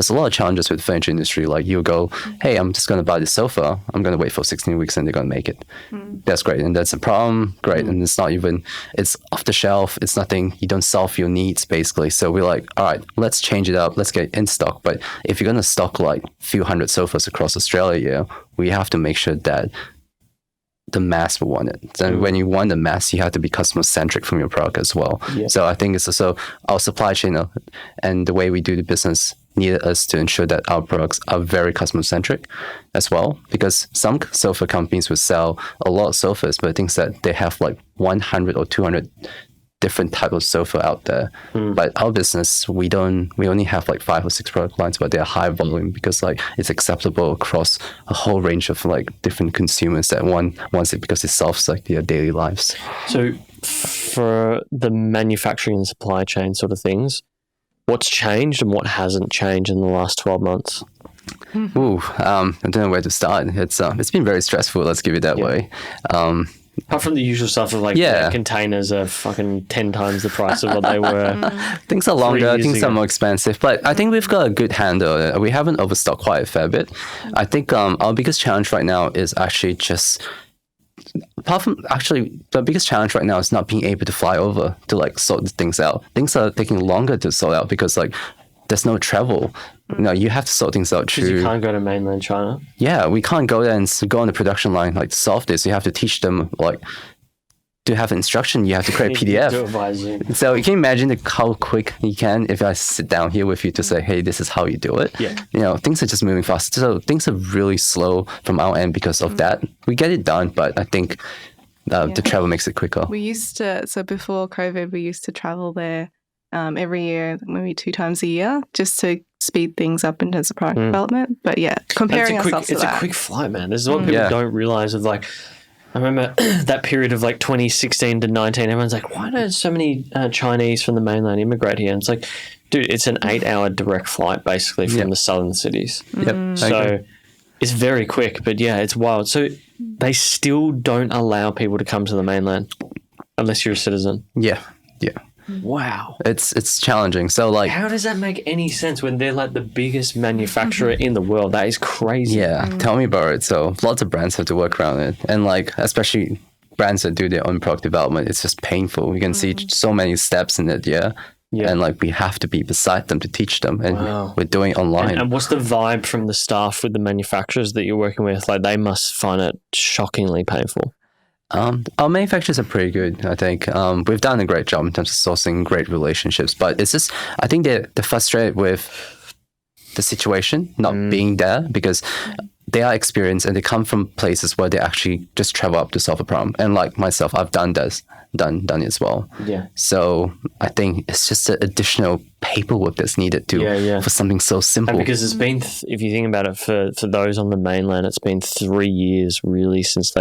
a lot of challenges with the furniture industry. Like you'll go, hey, I'm just going to buy this sofa. I'm going to wait for 16 weeks and they're going to make it. That's great. And that's a problem. Great. And it's off the shelf. It's nothing. You don't solve your needs basically. So we're like, all right, let's change it up. Let's get in stock. But if you're going to stock like a few hundred sofas across Australia, we have to make sure that the mass will want it. And when you want the mass, you have to be customer centric from your product as well. So I think it's also our supply chain and the way we do the business needed us to ensure that our products are very customer centric as well, because some sofa companies would sell a lot of sofas, but things that they have like 100 or 200 different type of sofa out there. But our business, we only have like 5 or 6 product lines, but they're high volume because like it's acceptable across a whole range of like different consumers that wants it because it solves like their daily lives. So for the manufacturing and supply chain sort of things, what's changed and what hasn't changed in the last 12 months? Ooh, I don't know where to start. It's been very stressful. Let's give it that way. Apart from the usual stuff of like the containers are fucking 10 times the price of what they were. Things are longer, things are more expensive, but I think we've got a good handle. We haven't overstocked quite a fair bit. I think our biggest challenge right now is actually the biggest challenge right now is not being able to fly over to like sort things out. Things are taking longer to sort out because like there's no travel. You have to sort things out Because you can't go to mainland China. Yeah, we can't go there and go on the production line like to solve this. You have to teach them like to have instruction. You have to create a PDF. Do it via Zoom. So you can imagine how quick you can if I sit down here with you to say, hey, this is how you do it. Yeah. Things are just moving fast. So things are really slow from our end because of that. We get it done, but I think the travel makes it quicker. We used to, so before COVID, we used to travel there every year, maybe 2 times a year, just to speed things up in terms of product development. But comparing ourselves to that. It's a quick flight, man. This is what people don't realize of like, I remember that period of like 2016 to 19, everyone's like, why do so many Chinese from the mainland immigrate here? And it's like, dude, it's an 8-hour direct flight basically from the southern cities. So it's very quick, but it's wild. So they still don't allow people to come to the mainland unless you're a citizen. Yeah. Wow. It's challenging. So like, how does that make any sense when they're like the biggest manufacturer in the world? That is crazy. Yeah. Tell me about it. So lots of brands have to work around it. And like, especially brands that do their own product development, it's just painful. You can see so many steps in it. Yeah. And like, we have to be beside them to teach them. And we're doing it online. And what's the vibe from the staff with the manufacturers that you're working with? Like, they must find it shockingly painful. Our manufacturers are pretty good, I think. We've done a great job in terms of sourcing great relationships, but it's just, I think they're frustrated with the situation not being there because they are experienced and they come from places where they actually just travel up to solve a problem. And like myself, I've done it as well. Yeah. So I think it's just an additional paperwork that's needed for something so simple. And because it's been, if you think about it, for those on the mainland, it's been 3 years really since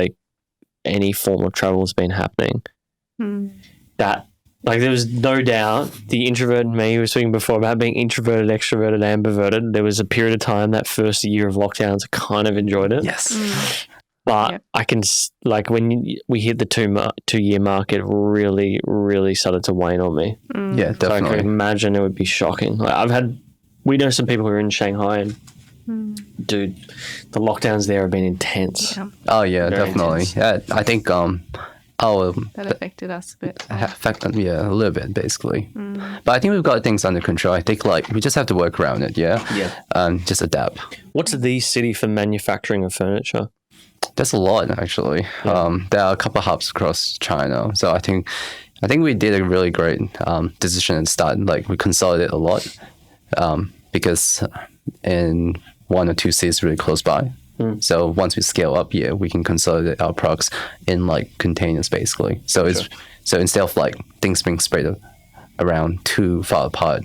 any form of travel has been happening. That, like, there was no doubt the introvert in me, we were speaking before about being introverted, extroverted, ambiverted. There was a period of time, that first year of lockdowns, I kind of enjoyed it. Yes. But I can, like, when we hit the 2-year mark, it really, really started to wane on me. Yeah, definitely. So I can imagine it would be shocking. Like, we know some people who are in Shanghai and dude, the lockdowns there have been intense. Oh yeah, very definitely. Intense. I think that affected us a bit. A little bit basically. But I think we've got things under control. I think like we just have to work around it. Just adapt. What's the city for manufacturing of furniture? There's a lot actually. There are a couple of hubs across China. So I think we did a really great decision at the start. Like we consolidated a lot because in 1 or 2 cities really close by. So once we scale up, we can consolidate our products in like containers basically. So so instead of like things being spread around too far apart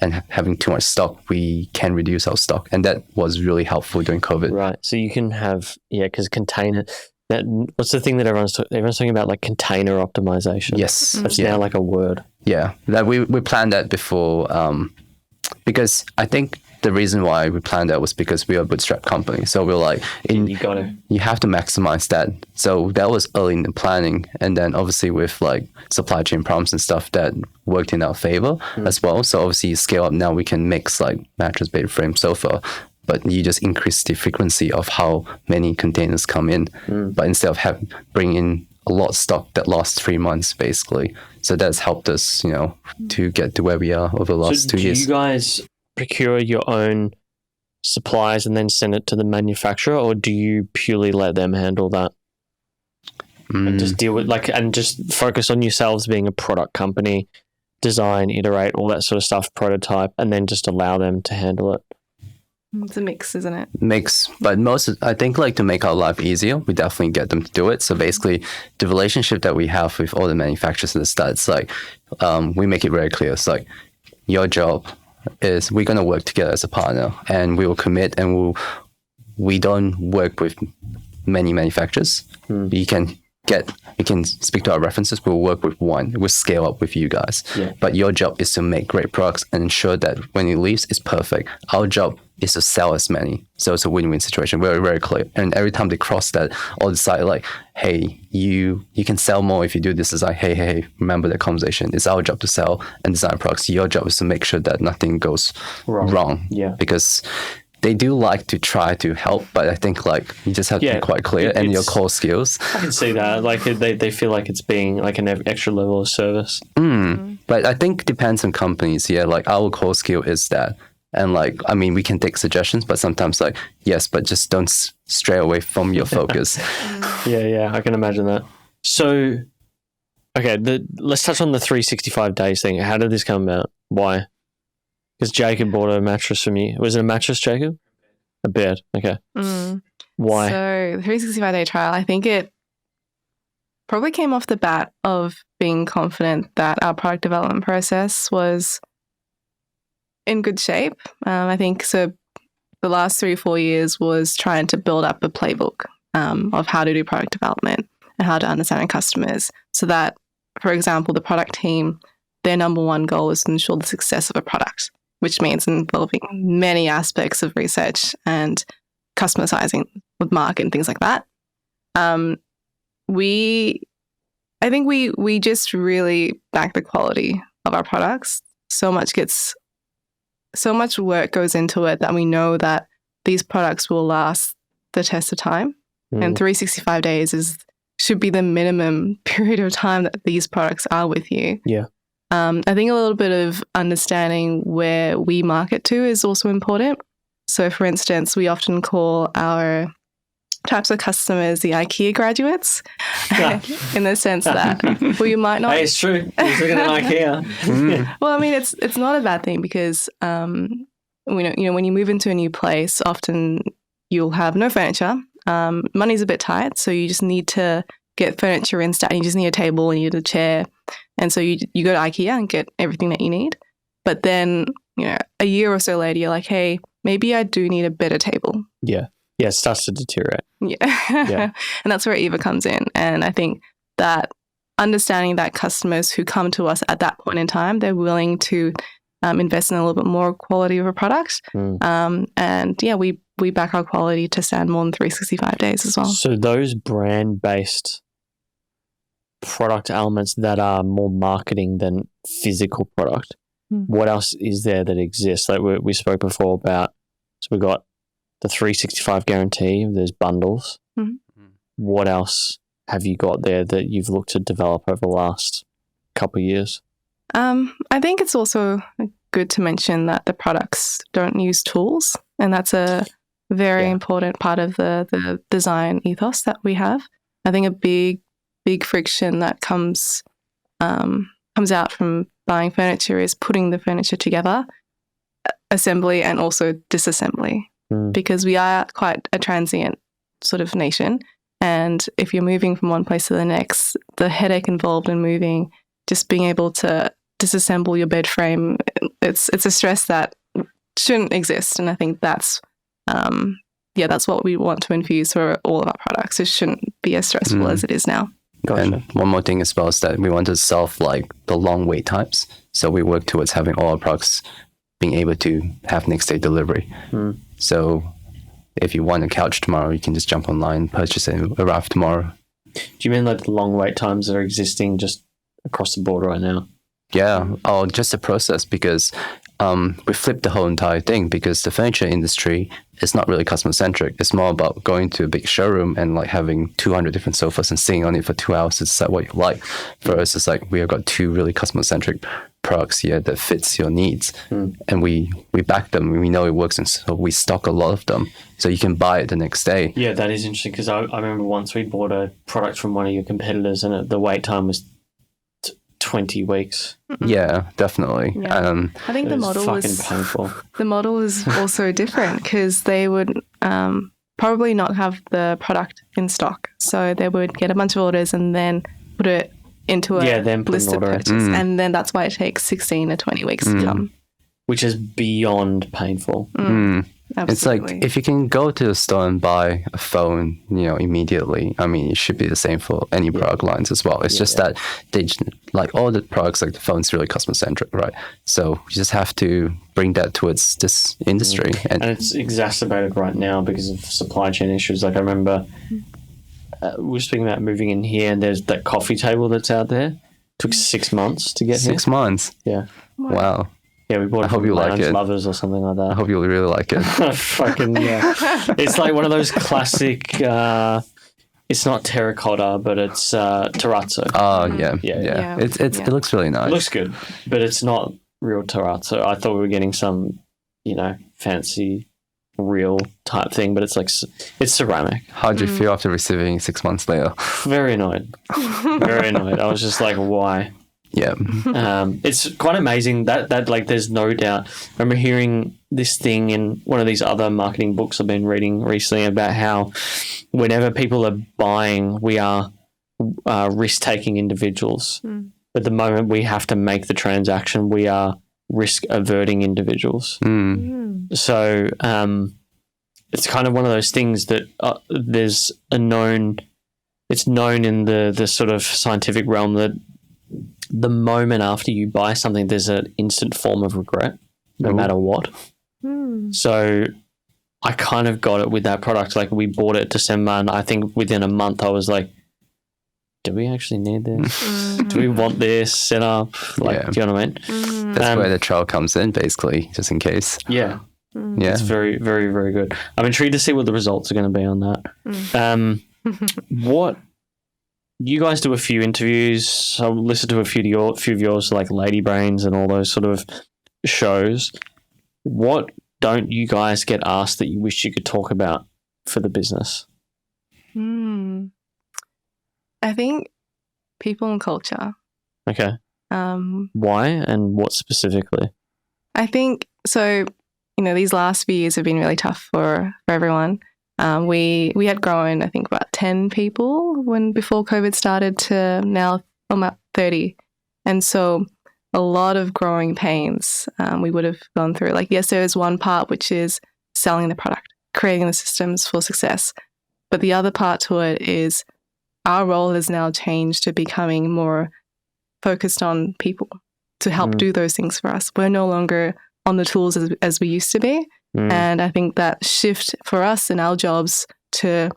and having too much stock, we can reduce our stock, and that was really helpful during COVID. Right. So you can have because container. What's the thing that everyone's talking about, like container optimization? Yes, that's now like a word. Yeah, that we planned that before because I think the reason why we planned that was because we are a bootstrap company. So we're like, you have to maximize that. So that was early in the planning. And then obviously with like supply chain problems and stuff, that worked in our favor as well. So obviously you scale up now, we can mix like mattress, bed frame, sofa, but you just increase the frequency of how many containers come in. But instead of bringing in a lot of stock that lasts 3 months basically. So that's helped us, to get to where we are over the last 2 years. Do you guys procure your own supplies and then send it to the manufacturer, or do you purely let them handle that and just deal with and just focus on yourselves being a product company design, iterate, all that sort of stuff, prototype, and then just allow them to handle it. It's a mix, isn't it? Mix, but I think like to make our life easier, we definitely get them to do it. So basically, the relationship that we have with all the manufacturers at the start, it's like we make it very clear. It's like your job is we're gonna work together as a partner, and we will commit, and we don't work with many manufacturers. You can speak to our references. We'll work with one. We'll scale up with you guys. Yeah. But your job is to make great products and ensure that when it leaves, it's perfect. Our job is to sell as many. So it's a win-win situation. Very, very clear. And every time they cross that or decide like, hey, you can sell more if you do this, is like, hey, remember the conversation. It's our job to sell and design products. Your job is to make sure that nothing goes wrong. Yeah. Because they do like to try to help, but I think like you just have to be quite clear and your core skills. I can see that. Like they feel like it's being like an extra level of service. But I think it depends on companies. Yeah, like our core skill is that. And like, I mean, we can take suggestions, but sometimes like, yes, but just don't stray away from your focus. Yeah, I can imagine that. So, okay, let's touch on the 365 days thing. How did this come about? Why? Because Jacob bought a mattress from you. Was it a mattress, Jacob? A bed. Okay. Why? So the 365-day trial, I think it probably came off the bat of being confident that our product development process was in good shape. I think so. The last 3 or 4 years was trying to build up a playbook of how to do product development and how to understand our customers, so that, for example, the product team, their number one goal is to ensure the success of a product, which means involving many aspects of research and customer sizing with market and things like that. I think we just really back the quality of our products. So much work goes into it that we know that these products will last the test of time. And 365 days should be the minimum period of time that these products are with you. Yeah. I think a little bit of understanding where we market to is also important. So, for instance, we often call our types of customers the IKEA graduates, in the sense that, well, you might not. Hey, it's true. He's looking at IKEA. Well, I mean, it's not a bad thing because, when you move into a new place, often you'll have no furniture. Money's a bit tight, so you just need to get furniture in stat. You just need a table and you need a chair. And so you go to IKEA and get everything that you need. But then, a year or so later, you're like, hey, maybe I do need a better table. Yeah. Yeah, it starts to deteriorate. Yeah. And that's where Eva comes in. And I think that understanding that customers who come to us at that point in time, they're willing to invest in a little bit more quality of a product. And yeah, we back our quality to stand more than 365 days as well. So those brand-based product elements that are more marketing than physical product, what else is there that exists? Like we spoke before about, so we got the 365 guarantee, there's bundles. What else have you got there that you've looked to develop over the last couple of years? I think it's also good to mention that the products don't use tools, and that's a very important part of the design ethos that we have. I think a big friction that comes out from buying furniture is putting the furniture together, assembly and also disassembly, because we are quite a transient sort of nation. And if you're moving from one place to the next, the headache involved in moving, just being able to disassemble your bed frame, it's a stress that shouldn't exist. And I think that's what we want to infuse for all of our products. It shouldn't be as stressful as it is now. Gotcha. And one more thing as well is that we want to solve like the long wait times. So we work towards having all our products being able to have next day delivery. So if you want a couch tomorrow, you can just jump online, purchase it, and arrive tomorrow. Do you mean like the long wait times that are existing just across the board right now? Yeah, or just the process, because we flipped the whole entire thing, because the furniture industry is not really customer centric. It's more about going to a big showroom and like having 200 different sofas and sitting on it for 2 hours to decide what you like. For us, it's like we have got 2 really customer centric products here that fits your needs, and we back them. We know it works, and so we stock a lot of them, so you can buy it the next day. Yeah, that is interesting, because I remember once we bought a product from one of your competitors, and the wait time was 20 weeks. Yeah, definitely. Yeah. I think the model fucking painful. The model is also different because they would probably not have the product in stock. So they would get a bunch of orders and then put it into a then put an list of order in. purchase. And then that's why it takes 16 to 20 weeks to come. Which is beyond painful. It's like if you can go to the store and buy a phone, immediately. I mean, it should be the same for any product lines as well. It's just that they like all the products, like the phone's really customer centric, right? So you just have to bring that towards this industry, and it's exacerbated right now because of supply chain issues. Like I remember we were speaking about moving in here, and there's that coffee table that's out there. It took 6 months to get 6 months. Yeah. Wow. Yeah, we bought it I hope from you like it. Lovers or something like that. I hope you really like it. Fucking yeah. It's like one of those classic, it's not terracotta, but it's terrazzo. Oh, yeah. It looks really nice. It looks good, but it's not real terrazzo. I thought we were getting some, fancy real type thing, but it's like, it's ceramic. How did you feel after receiving 6 months later? Very annoyed. Very annoyed. I was just like, why? Yeah. It's quite amazing that like there's no doubt. I remember hearing this thing in one of these other marketing books I've been reading recently about how whenever people are buying, we are risk-taking individuals. But the moment we have to make the transaction, we are risk-averting individuals. So it's kind of one of those things that there's it's known in the sort of scientific realm that the moment after you buy something, there's an instant form of regret, no matter what. So I kind of got it with that product. Like we bought it December, and I think within a month I was like, do we actually need this? Do we want this set up? Like, do you know what I mean? That's where the trial comes in, basically, just in case. Yeah. It's very, very, very good. I'm intrigued to see what the results are going to be on that. What you guys do a few interviews. I'll listen to a few of yours, like Lady Brains and all those sort of shows. What don't you guys get asked that you wish you could talk about for the business? I think people and culture. Okay. Why and what specifically? I think so. These last few years have been really tough for everyone. We had grown, I think, about 10 people before COVID started to now about 30. And so a lot of growing pains we would have gone through. Like, yes, there is one part which is selling the product, creating the systems for success. But the other part to it is our role has now changed to becoming more focused on people to help do those things for us. We're no longer on the tools as we used to be. And I think that shift for us in our jobs to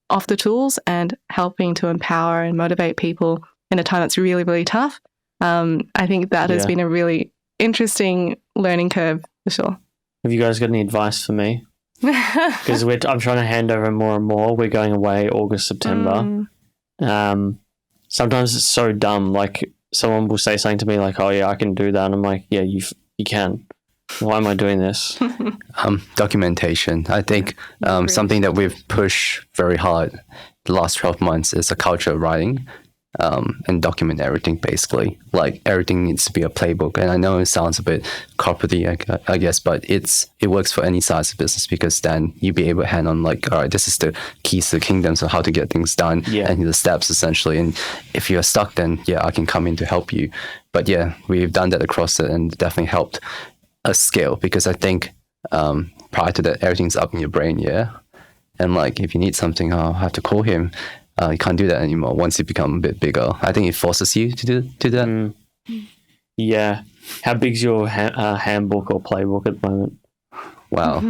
off the tools and helping to empower and motivate people in a time that's really, really tough, I think that has been a really interesting learning curve for sure. Have you guys got any advice for me? Because I'm trying to hand over more and more. We're going away August, September. Sometimes it's so dumb. Like someone will say something to me like, oh yeah, I can do that. And I'm like, yeah, you can. Why am I doing this? Documentation. I think something that we've pushed very hard the last 12 months is a culture of writing and document everything, basically. Like everything needs to be a playbook. And I know it sounds a bit corporate-y, I guess, but it works for any size of business because then you'll be able to hand on like, all right, this is the keys to the kingdom, so how to get things done and the steps essentially. And if you're stuck, then I can come in to help you. But we've done that across it and definitely helped a scale because I think prior to that everything's up in your brain, and like if you need something, I'll have to call him. You can't do that anymore once you become a bit bigger. I think it forces you to do that. Yeah. How big's your handbook or playbook at the moment? Wow.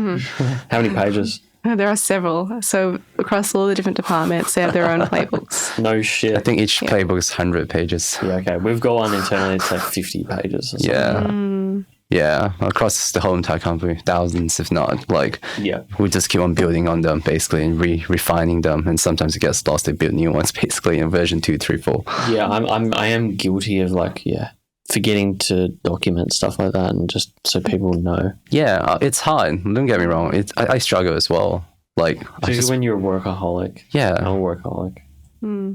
How many pages? There are several. So across all the different departments, they have their own playbooks. No shit. I think each playbook is 100 pages. Yeah, okay. We've got one internally, it's like 50 pages or something. Yeah, across the whole entire company, thousands, if not. Like, we just keep on building on them, basically, and refining them. And sometimes it gets lost. They build new ones, basically, in version 2, 3, 4. Yeah, I am guilty of forgetting to document stuff like that, and just so people know. Yeah, it's hard. Don't get me wrong. I struggle as well. Like, especially when you're a workaholic. Yeah, I'm a workaholic.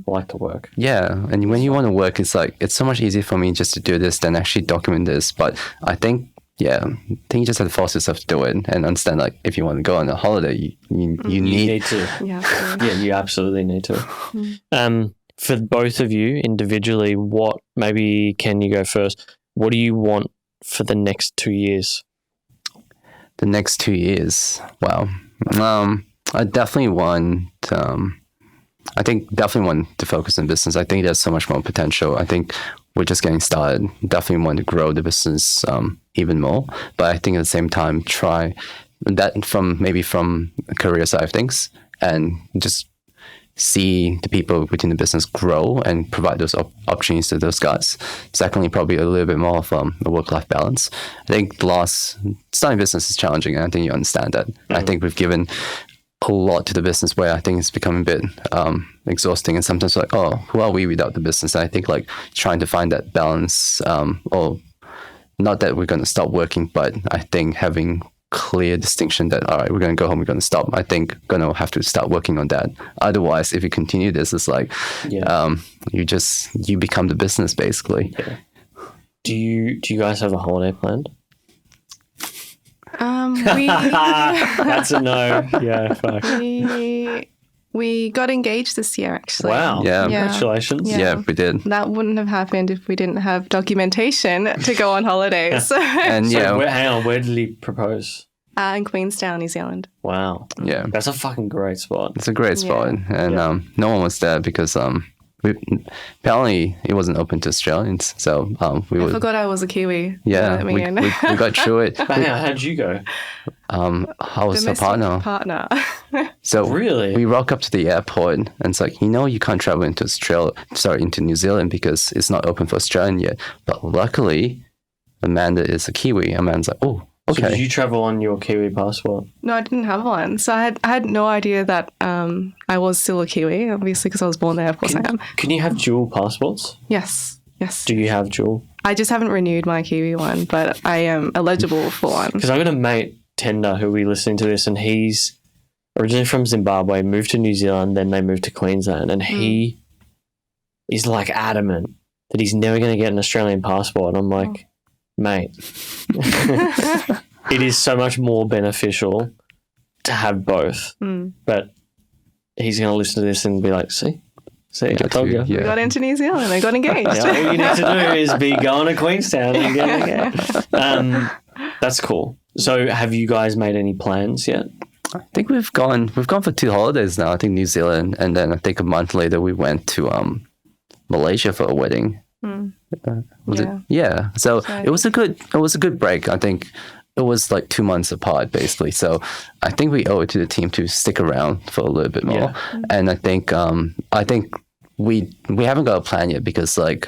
like to work. Yeah, and when you want to work, it's like it's so much easier for me just to do this than actually document this. But I think you just have to force yourself to do it and understand like if you want to go on a holiday, you need to. Yeah. Yeah, you absolutely need to. For both of you individually, what, maybe Ken, you go first. What do you want for the next 2 years? The next 2 years, wow. I definitely want. I think definitely want to focus on business. I think there's so much more potential. I think we're just getting started. Definitely want to grow the business even more. But I think at the same time, try that from a career side of things and just see the people within the business grow and provide those opportunities to those guys. Secondly, probably a little bit more of a work-life balance. I think starting business is challenging, and I think you understand that. I think we've given a lot to the business where I think it's becoming a bit exhausting, and sometimes like, oh, who are we without the business? And I think like trying to find that balance, or not that we're going to stop working, but I think having clear distinction that, all right, we're going to go home, we're going to stop. I think going to have to start working on that. Otherwise, if you continue this, it's like you become the business basically. Yeah. Do you guys have a holiday planned? That's a no. Yeah, fuck. We got engaged this year, actually. Wow. Yeah. Congratulations. Yeah, we did. That wouldn't have happened if we didn't have documentation to go on holidays. And hang on, where did he propose? In Queenstown, New Zealand. Wow. Yeah. That's a fucking great spot. It's a great spot. And no one was there because apparently it wasn't open to Australians. So I forgot I was a Kiwi. Yeah, we got through it. But how'd you go? I was a partner. So really, we rock up to the airport and it's like, you can't travel into into New Zealand because it's not open for Australian yet. But luckily, Amanda is a Kiwi. Amanda's like, oh, okay. So did you travel on your Kiwi passport? No, I didn't have one. So I had no idea that I was still a Kiwi, obviously, because I was born there. Of course I am. Can you have dual passports? Yes. Do you have dual? I just haven't renewed my Kiwi one, but I am eligible for one. Because I've got a mate, Tender, who will be listening to this, and he's originally from Zimbabwe, moved to New Zealand, then they moved to Queensland, and he is like adamant that he's never going to get an Australian passport. And I'm like, mate, it is so much more beneficial to have both. But he's going to listen to this and be like, see, I told you. We got into New Zealand. I got engaged. All you need to do is be going to Queenstown and getting engaged. That's cool. So have you guys made any plans yet? I think we've gone for 2 holidays now. I think New Zealand, and then I think a month later we went to Malaysia for a wedding. Was it? Yeah. So it was a good break. I think it was like 2 months apart basically. So I think we owe it to the team to stick around for a little bit more. Yeah. And I think we haven't got a plan yet because I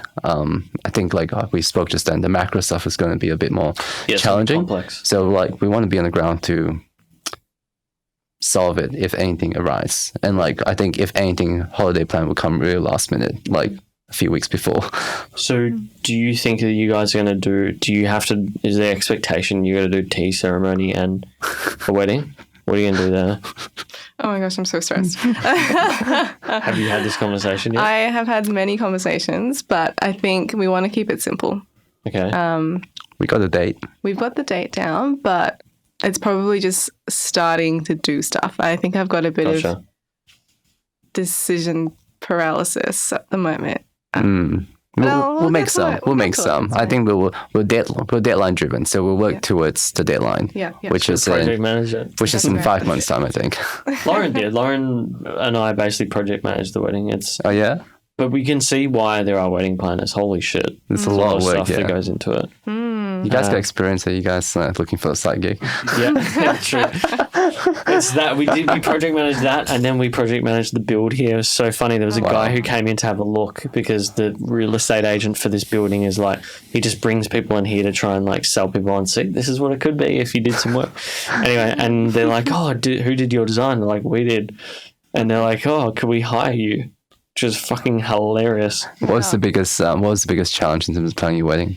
think we spoke just then, the macro stuff is going to be a bit more challenging. Complex. So we want to be on the ground to solve it if anything arises. And I think if anything, holiday plan will come really last minute, a few weeks before. So do you think that you guys are going to is there expectation you're going to do tea ceremony and a wedding? What are you going to do there? Oh my gosh, I'm so stressed. Have you had this conversation yet? I have had many conversations, but I think we want to keep it simple. Okay. We got a date. We've got the date down, but it's probably just starting to do stuff. I think I've got a bit of decision paralysis at the moment. We'll make some. We'll make some. I think we're deadline driven, so we'll work towards the deadline. Yeah. Which is project manager. Which is in 5 months' time, I think. Lauren did. Lauren and I basically project managed the wedding. Oh yeah. But we can see why there are wedding planners. Holy shit! There's a lot of work stuff that goes into it. You guys got experience. Are you guys looking for a side gig? Yeah, true. It's that we project managed that, and then we project managed the build here. It was so funny. There was a guy who came in to have a look because the real estate agent for this building is he just brings people in here to try and sell people on. See, this is what it could be if you did some work. Anyway, and they're like, "Oh, who did your design?" They're like, "We did," and they're like, "Oh, could we hire you?" Which is fucking hilarious. What was the biggest challenge in terms of planning your wedding?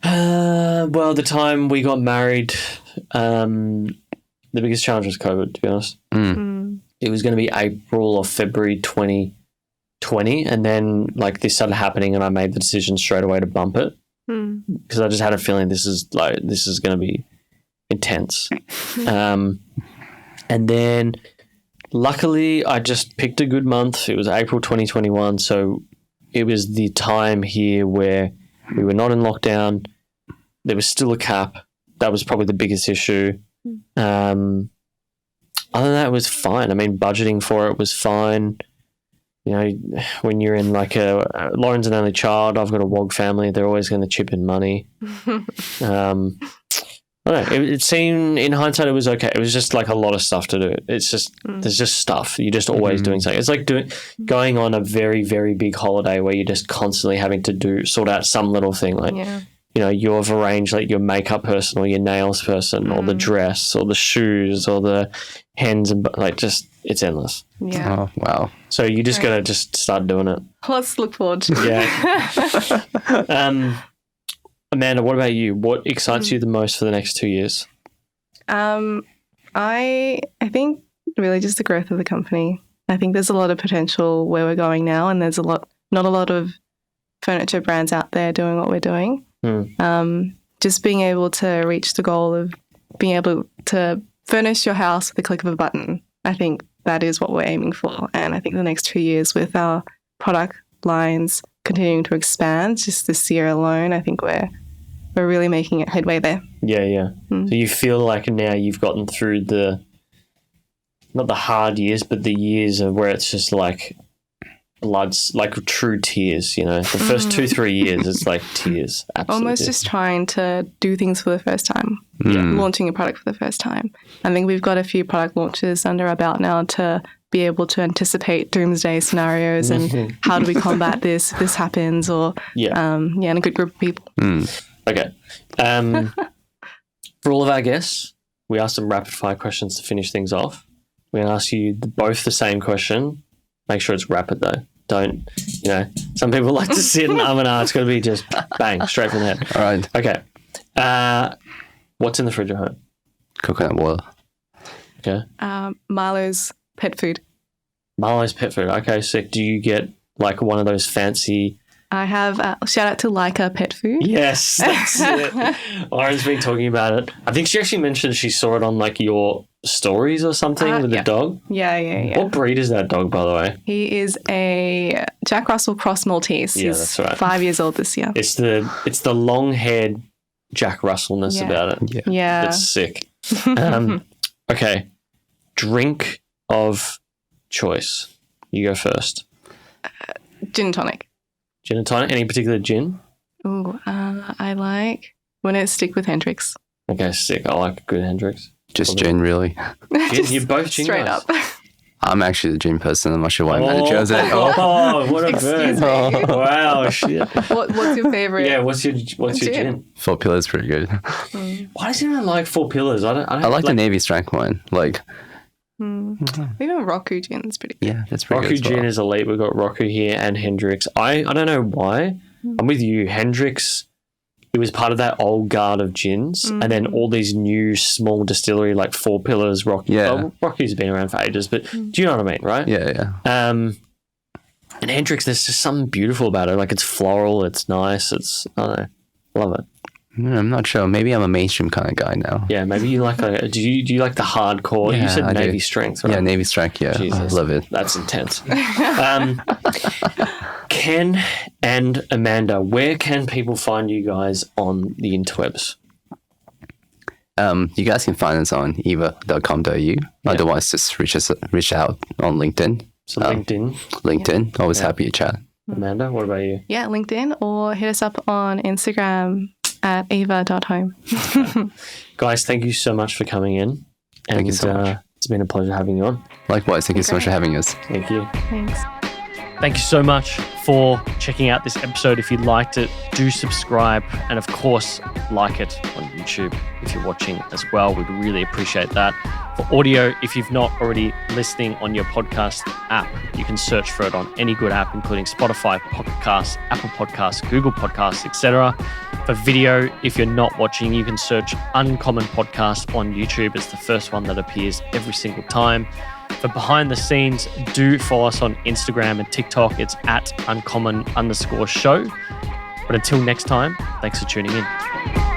Well, the time we got married, the biggest challenge was COVID, to be honest. It was going to be April or February 2020, 20, and then like this started happening, and I made the decision straight away to bump it because I just had a feeling this is going to be intense. And then luckily I just picked a good month. It was April 2021, so it was the time here where we were not in lockdown. There was still a cap. That was probably the biggest issue. Other than that, it was fine. I mean, budgeting for it was fine. You know, when you're in like Lauren's an only child, I've got a WOG family, they're always going to chip in money. I don't know. It seemed, in hindsight, it was okay. It was just like a lot of stuff to do. It's just, there's just stuff. You're just always doing something. It's like going on a very, very big holiday where you're just constantly having to sort out some little thing. Like, you know, you've arranged like your makeup person or your nails person or the dress or the shoes or the hens and like just, it's endless. Yeah. Oh, wow. So you just got to just start doing it. Let's look forward to it. Yeah. Amanda, what about you? What excites you the most for the next 2 years? I think really just the growth of the company. I think there's a lot of potential where we're going now, and there's not a lot of furniture brands out there doing what we're doing. Just being able to reach the goal of being able to furnish your house with the click of a button. I think that is what we're aiming for. And I think the next 2 years with our product lines continuing to expand, just this year alone, I think we're really making it headway there. Yeah. So you feel like now you've gotten through not the hard years, but the years of where it's just like blood's like true tears, you know. The first 2-3 years, it's like tears. Absolutely. Almost just trying to do things for the first time. Launching a product for the first time. I think we've got a few product launches under our belt now to be able to anticipate doomsday scenarios and how do we combat this if this happens, or and a good group of people. Okay. For all of our guests, we asked them rapid fire questions to finish things off. We're going to ask you both the same question. Make sure it's rapid though. Don't, you know, some people like to sit and it's going to be just bang, straight from the head. All right. Okay. What's in the fridge at home? Coconut water. Okay. Milo's pet food. Milo's pet food. Okay, sick. Do you get like one of those fancy... I have, shout out to Leica Pet Food. Yes, that's it. Lauren's been talking about it. I think she actually mentioned she saw it on like your stories or something with the dog. Yeah. What breed is that dog, by the way? He is a Jack Russell Cross Maltese. Yeah, He's that's right. 5 years old this year. It's the long-haired Jack Russellness about it. Yeah. It's sick. Okay. Drink of choice. You go first. Gin and tonic. Gin and tonic? Any particular gin? Ooh, I like when it's stick with Hendrix. Okay, sick. I like a good Hendrix. Just gin, really. Gin? You're both gin straight guys. up. I'm actually the gin person. I'm not sure why Amanda chose it. Oh, what a Excuse bird. me. Wow, shit. What's your favorite? Yeah, what's your gin? 4 Pillars pretty good. Why does anyone like 4 Pillars? I like the Navy strength one. Like, Even Roku gin is pretty good. yeah, that's pretty Roku good. as well. gin is elite. We've got Roku here and Hendrix. I don't know why. I'm with you. Hendrix, it was part of that old guard of gins, and then all these new small distillery like 4 Pillars, Rocky. Yeah. Well, Rocky's been around for ages, but do you know what I mean, right? Yeah. And Hendrix, there's just something beautiful about it. Like it's floral, it's nice, I don't know, love it. I'm not sure. Maybe I'm a mainstream kind of guy now. Yeah, maybe you like do you like the hardcore? Yeah, you said I do. Navy strength, right? Yeah, Navy strength. Yeah, Jesus. I love it. That's intense. Ken and Amanda, where can people find you guys on the interwebs? You guys can find us on eva.com.au. Otherwise, just reach out on LinkedIn. So LinkedIn. LinkedIn. Always happy to chat. Amanda, what about you? Yeah, LinkedIn, or hit us up on Instagram at eva.home. Guys, thank you so much for coming in. Thank you so much. It's been a pleasure having you on. Likewise. Thank you so much for having us. Thank you. Thanks. Thank you so much for checking out this episode. If you liked it, do subscribe. And of course, like it on YouTube if you're watching as well. We'd really appreciate that. For audio, if you've not already listening on your podcast app, you can search for it on any good app, including Spotify, Pocket Casts, Apple Podcasts, Google Podcasts, etc. For video, if you're not watching, you can search Uncommon Podcast on YouTube. It's the first one that appears every single time. For behind the scenes, do follow us on Instagram and TikTok. It's at uncommon_show. But until next time, thanks for tuning in.